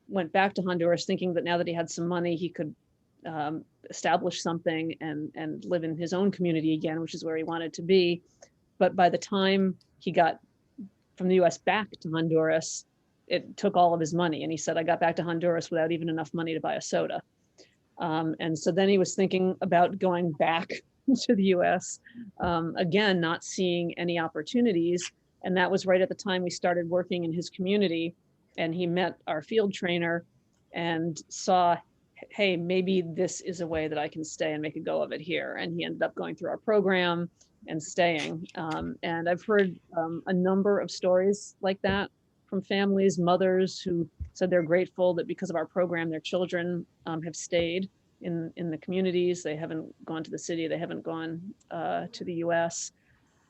went back to Honduras thinking that now that he had some money, he could establish something and live in his own community again, which is where he wanted to be. But by the time he got from the US back to Honduras, it took all of his money. And he said, I got back to Honduras without even enough money to buy a soda. And so then he was thinking about going back to the US, again, not seeing any opportunities. And that was right at the time we started working in his community. And he met our field trainer and saw, hey, maybe this is a way that I can stay and make a go of it here. And he ended up going through our program and staying. And I've heard a number of stories like that from families, mothers who said they're grateful that because of our program, their children have stayed in the communities. They haven't gone to the city. They haven't gone to the US.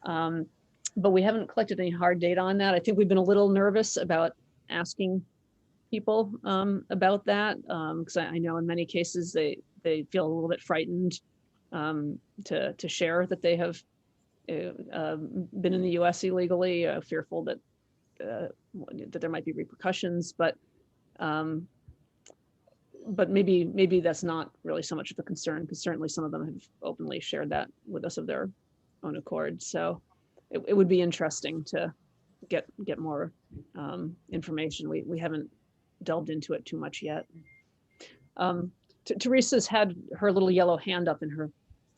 But we haven't collected any hard data on that. I think we've been a little nervous about asking people about that, because I know in many cases they feel a little bit frightened to share that they have been in the US illegally, fearful that there might be repercussions, but maybe that's not really so much of a concern, because certainly some of them have openly shared that with us of their own accord. So it would be interesting to get more information. We haven't delved into it too much yet. Teresa's had her little yellow hand up in her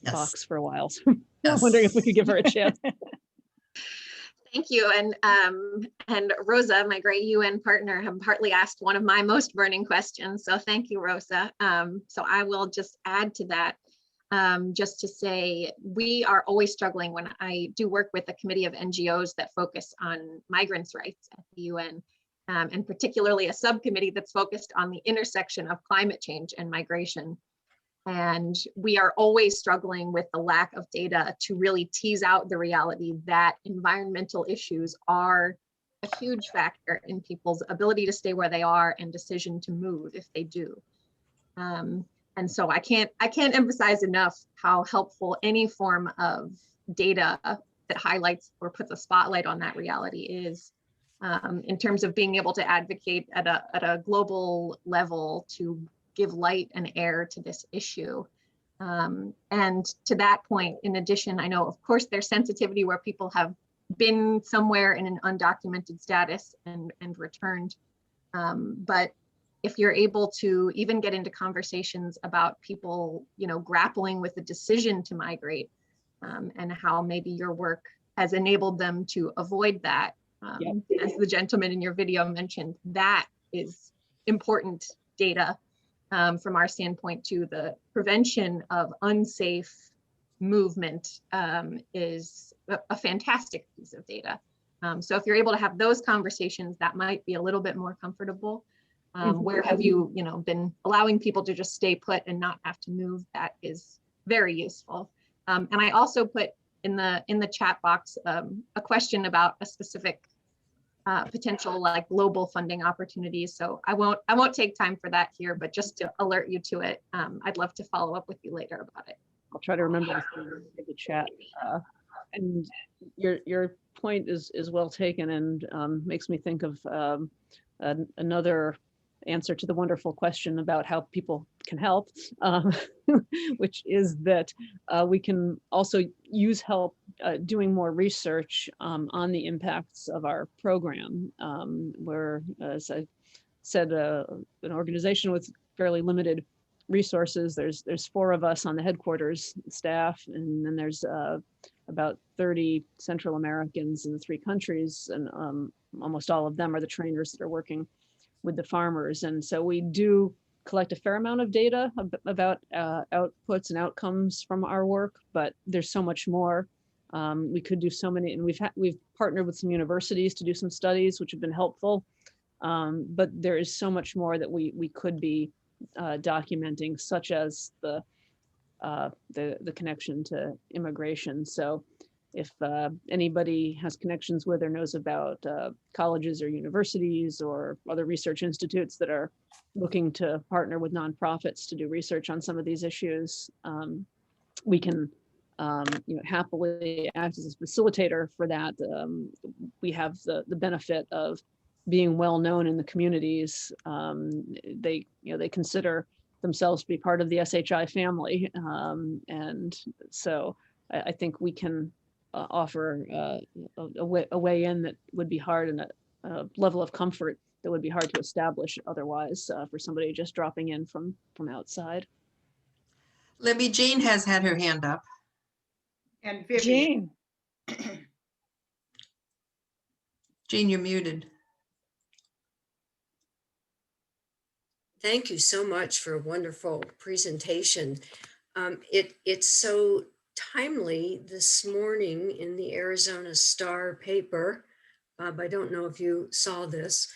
box for a while, so I'm wondering if we could give her a chance. Thank you. And Rosa, my great UN partner, have partly asked one of my most burning questions. So thank you, Rosa. So I will just add to that, just to say we are always struggling when I do work with a committee of NGOs that focus on migrants' rights at the UN, and particularly a subcommittee that's focused on the intersection of climate change and migration. And we are always struggling with the lack of data to really tease out the reality that environmental issues are a huge factor in people's ability to stay where they are and decision to move if they do. And so I can't emphasize enough how helpful any form of data that highlights or puts a spotlight on that reality is, in terms of being able to advocate at a global level to give light and air to this issue. And to that point, in addition, I know, of course, there's sensitivity where people have been somewhere in an undocumented status and returned. But if you're able to even get into conversations about people, grappling with the decision to migrate, and how maybe your work has enabled them to avoid that, as the gentleman in your video mentioned, that is important data. From our standpoint too, the prevention of unsafe movement is a fantastic piece of data. So if you're able to have those conversations, that might be a little bit more comfortable. Where have you, been allowing people to just stay put and not have to move? That is very useful. And I also put in the chat box a question about a specific potential like global funding opportunities. So I won't take time for that here, but just to alert you to it, I'd love to follow up with you later about it. I'll try to remember to the chat. And your point is well taken, and makes me think of another answer to the wonderful question about how people can help, which is that we can also use help doing more research on the impacts of our program. Where, as I said, an organization with fairly limited resources, there's 4 of us on the headquarters staff, and then there's about 30 Central Americans in the 3 countries, and almost all of them are the trainers that are working with the farmers. And so we do collect a fair amount of data about outputs and outcomes from our work, but there's so much more. We could do so many, and we've partnered with some universities to do some studies, which have been helpful. But there is so much more that we could be documenting, such as the connection to immigration. So if anybody has connections with or knows about colleges or universities or other research institutes that are looking to partner with nonprofits to do research on some of these issues, we can happily act as a facilitator for that. We have the benefit of being well known in the communities. They consider themselves to be part of the SHI family, and so I think we can offer a way in that would be hard, and a level of comfort that would be hard to establish otherwise for somebody just dropping in from outside. Libby, Jean has had her hand up. And Vivian. Jean. Jean, you're muted. Thank you so much for a wonderful presentation. It's so timely this morning in the Arizona Star paper. I don't know if you saw this,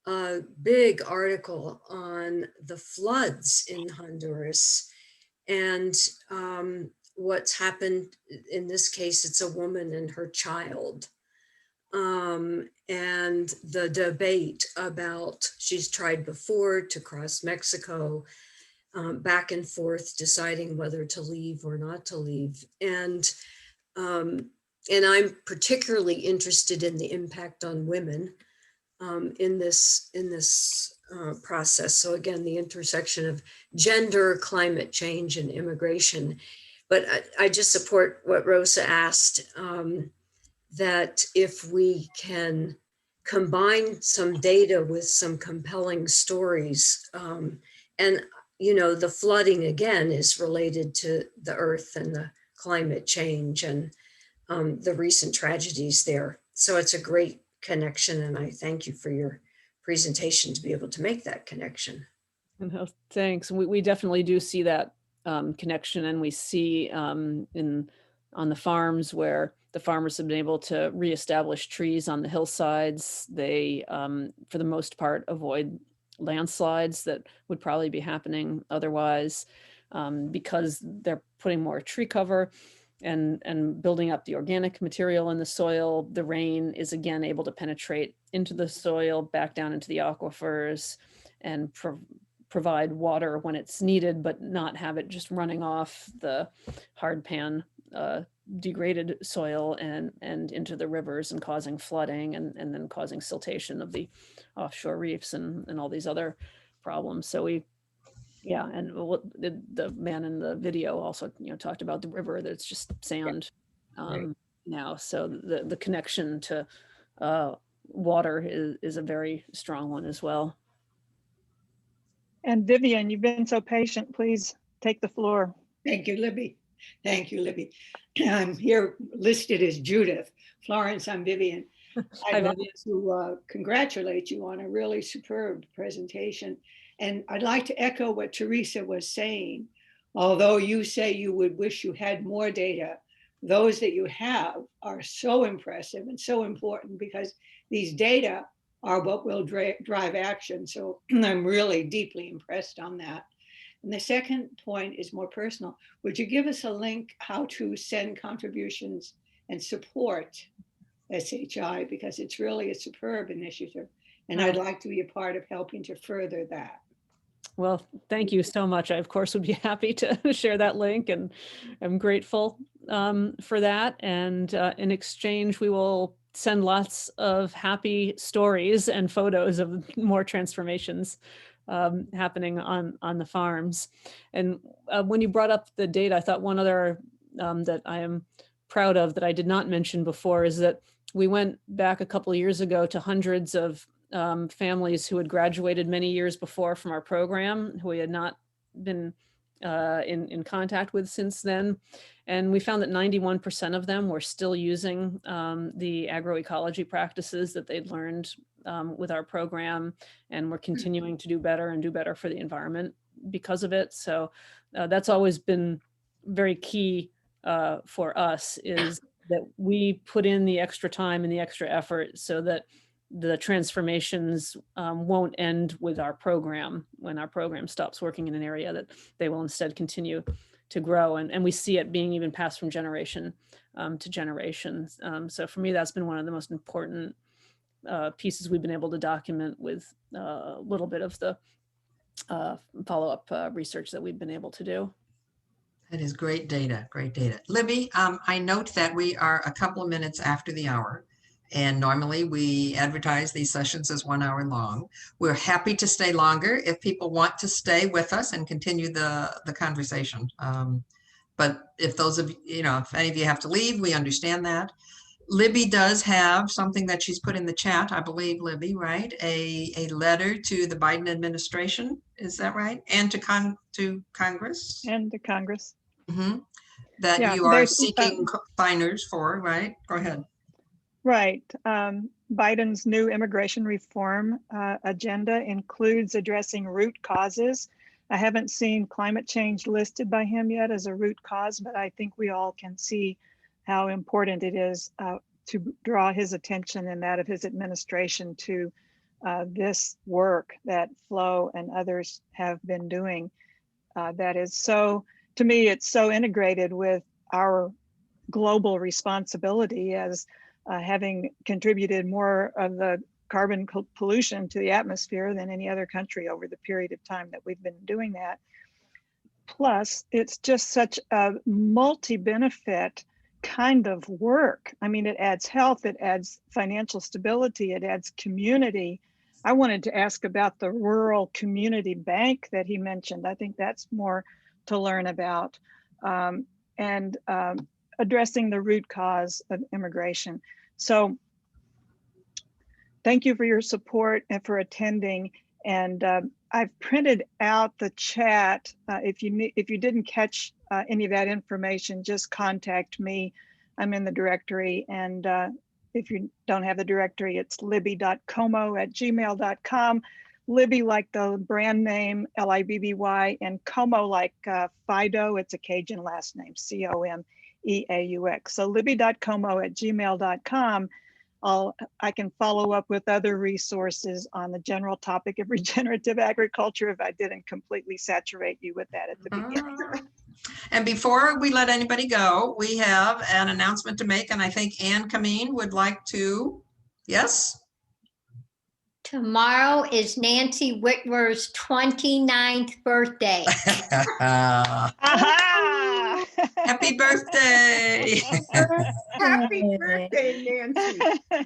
a big article on the floods in Honduras and what's happened. In this case, it's a woman and her child. And the debate about, she's tried before to cross Mexico, back and forth, deciding whether to leave or not to leave. And I'm particularly interested in the impact on women in this process. So again, the intersection of gender, climate change, and immigration. But I just support what Rosa asked, that if we can combine some data with some compelling stories, and the flooding again is related to the earth and the climate change and the recent tragedies there. So it's a great connection, and I thank you for your presentation to be able to make that connection. Thanks. We definitely do see that connection, and we see on the farms where the farmers have been able to reestablish trees on the hillsides. They, for the most part, avoid landslides that would probably be happening otherwise, because they're putting more tree cover and building up the organic material in the soil. The rain is again able to penetrate into the soil, back down into the aquifers, and provide water when it's needed, but not have it just running off the hard pan degraded soil and into the rivers and causing flooding and then causing siltation of the offshore reefs and all these other problems. So and the man in the video also talked about the river that's just sand now. So the connection to water is a very strong one as well. And Vivian, you've been so patient. Please take the floor. Thank you, Libby. Thank you, Libby. I'm here listed as Judith. Florence, I'm Vivian. I'd like to congratulate you on a really superb presentation. And I'd like to echo what Teresa was saying. Although you say you would wish you had more data, those that you have are so impressive and so important, because these data are what will drive action. So I'm really deeply impressed on that. And the second point is more personal. Would you give us a link how to send contributions and support SHI, because it's really a superb initiative, and I'd like to be a part of helping to further that. Well, thank you so much. I, of course, would be happy to share that link, and I'm grateful for that. And in exchange, we will send lots of happy stories and photos of more transformations happening on the farms. And when you brought up the data, I thought one other that I am proud of that I did not mention before is that we went back a couple of years ago to hundreds of families who had graduated many years before from our program, who we had not been in contact with since then. And we found that 91% of them were still using the agroecology practices that they'd learned with our program, and we're continuing to do better and do better for the environment because of it. So that's always been very key for us, is that we put in the extra time and the extra effort so that the transformations won't end with our program. When our program stops working in an area, that they will instead continue to grow. And we see it being even passed from generation to generation. So for me, that's been one of the most important pieces we've been able to document with a little bit of the follow-up research that we've been able to do. That is great data, great data. Libby, I note that we are a couple of minutes after the hour, and normally we advertise these sessions as 1 hour long. We're happy to stay longer if people want to stay with us and continue the conversation. But if those of you know, if any of you have to leave, we understand that. Libby does have something that she's put in the chat, I believe, Libby, right? A letter to the Biden administration, is that right? And to Congress? And to Congress. Mm-hmm. That Yeah, you are there's, seeking signers for, right? Go ahead. Right. Biden's new immigration reform agenda includes addressing root causes. I haven't seen climate change listed by him yet as a root cause, but I think we all can see how important it is to draw his attention and that of his administration to this work that Flo and others have been doing. That is so, to me, it's so integrated with our global responsibility as having contributed more of the carbon pollution to the atmosphere than any other country over the period of time that we've been doing that. Plus, it's just such a multi-benefit kind of work. I mean, it adds health, it adds financial stability, it adds community. I wanted to ask about the rural community bank that he mentioned. I think that's more to learn about. Addressing the root cause of immigration. So thank you for your support and for attending. And I've printed out the chat. If you didn't catch any of that information, just contact me. I'm in the directory. And if you don't have the directory, it's libby.como@gmail.com. Libby like the brand name, Libby, and Como like Fido. It's a Cajun last name, COMEAUX. So libby.como@gmail.com. I can follow up with other resources on the general topic of regenerative agriculture if I didn't completely saturate you with that at the beginning. And before we let anybody go, we have an announcement to make, and I think Ann Kameen would like to, yes? Tomorrow is Nancy Whitwer's 29th birthday. Happy birthday. Happy birthday, Nancy.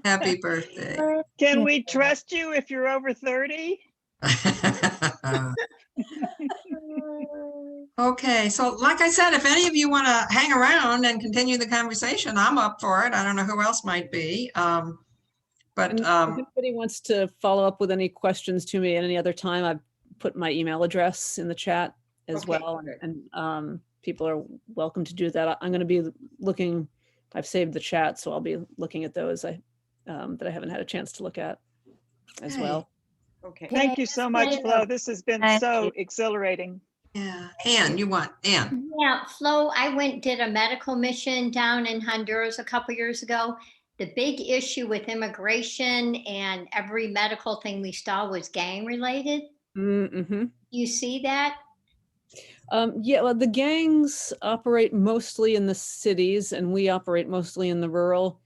Happy birthday. Can we trust you if you're over 30? Okay, so like I said, if any of you want to hang around and continue the conversation, I'm up for it. I don't know who else might be. But if anybody wants to follow up with any questions to me at any other time, I've put my email address in the chat as well. And people are welcome to do that. I'm going to be looking, I've saved the chat, so I'll be looking at those that I haven't had a chance to look at as well. Okay. Thank you so much, Flo. This has been so exhilarating. Yeah. Ann, Ann. Yeah, Flo, I did a medical mission down in Honduras a couple years ago. The big issue with immigration and every medical thing we saw was gang related. Mm-hmm. You see that? Yeah, well, the gangs operate mostly in the cities and we operate mostly in the rural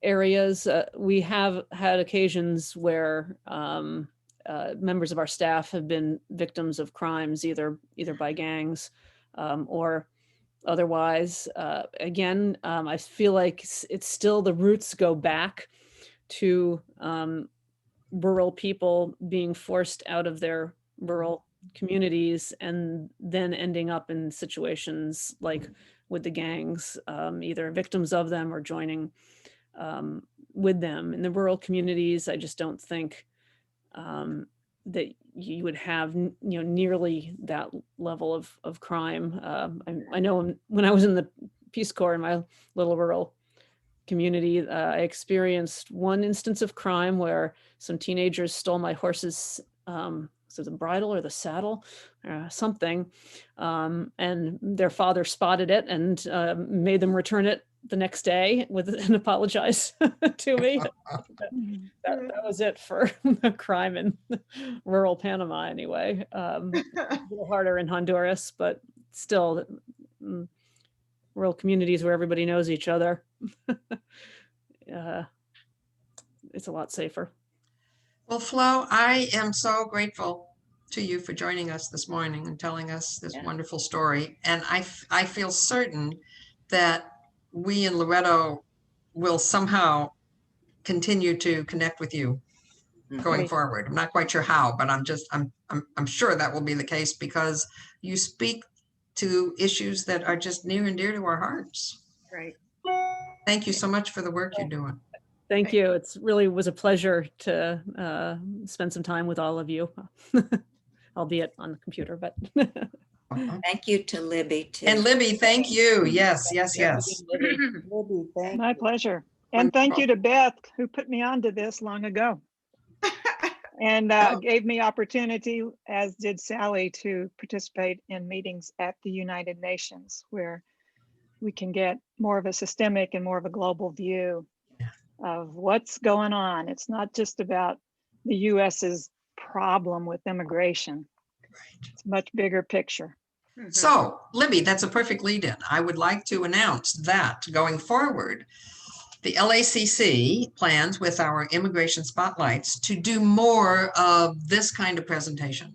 areas. We have had occasions where members of our staff have been victims of crimes, either by gangs or otherwise. Again, I feel like it's still, the roots go back to rural people being forced out of their rural communities and then ending up in situations like with the gangs, either victims of them or joining with them. In the rural communities, I just don't think that you would have nearly that level of crime. I know when I was in the Peace Corps in my little rural community, I experienced one instance of crime where some teenagers stole my horse's so the bridle or the saddle, something, and their father spotted it and made them return it the next day and apologize to me. That was it for the crime in rural Panama anyway. A little harder in Honduras, but still rural communities where everybody knows each other. It's a lot safer. Well, Flo, I am so grateful to you for joining us this morning and telling us this wonderful story. And I feel certain that we in Loretto will somehow continue to connect with you going Great. forward. I'm not quite sure how, but I'm sure that will be the case because you speak to issues that are just near and dear to our hearts. Right. Thank you so much for the work you're doing. Thank you. It's really was a pleasure to spend some time with all of you, albeit on the computer, but. Thank you to Libby too. And Libby, thank you. Yes, yes, Yeah, yes. Libby. Libby, thank My pleasure. And thank you to Beth, who put me onto this long ago. And gave me opportunity, as did Sally, to participate in meetings at the United Nations, where we can get more of a systemic and more of a global view of what's going on. It's not just about the US's problem with immigration. It's a much bigger picture. So, Libby, that's a perfect lead-in. I would like to announce that going forward, the LACC plans with our immigration spotlights to do more of this kind of presentation,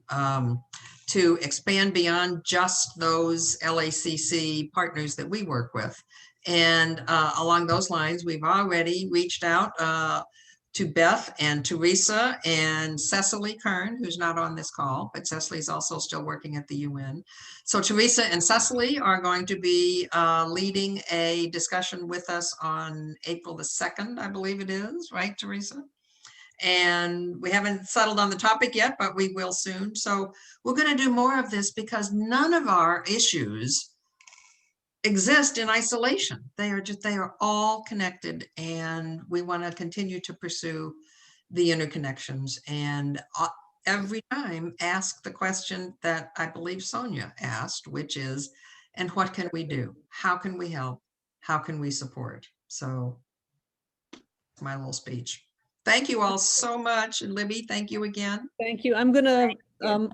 to expand beyond just those LACC partners that we work with. And along those lines, we've already reached out to Beth and Teresa and Cecily Kern, who's not on this call, but Cecily's also still working at the UN. So Teresa and Cecily are going to be leading a discussion with us on April the 2nd, I believe it is, right, Teresa? And we haven't settled on the topic yet, but we will soon. So we're going to do more of this because none of our issues exist in isolation. They are all connected, and we want to continue to pursue the interconnections, and every time ask the question that I believe Sonia asked, which is, and what can we do? How can we help? How can we support? So my little speech. Thank you all so much. And Libby, thank you again. Thank you. I'm going to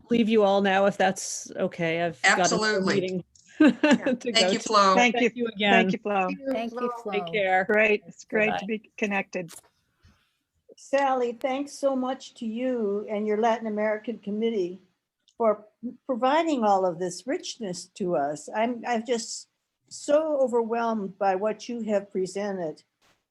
leave you all now, if that's okay. I've Absolutely. got a meeting. Thank you, Flo. Thank you again. Thank you, Flo. Thank you, Flo. Take care. Great. It's great Bye-bye. to be connected. Sally, thanks so much to you and your Latin American committee for providing all of this richness to us. I'm just so overwhelmed by what you have presented,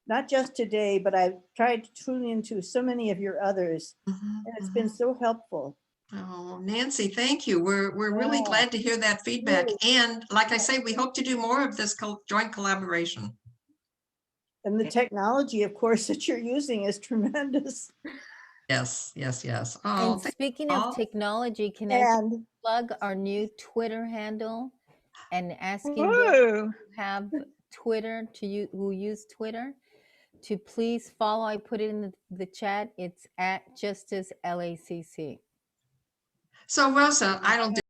not just today, but I've tried to tune into so many of your others, and it's been so helpful. Oh, Nancy, thank you. We're really glad to hear that feedback. And like I say, we hope to do more of this joint collaboration. And the technology, of course, that you're using is tremendous. Yes, yes, yes. Oh, And speaking of technology, can I just plug our new Twitter handle and asking those who have Twitter who use Twitter to please follow. I put it in the chat. It's @JusticeLACC. So Rosa, I don't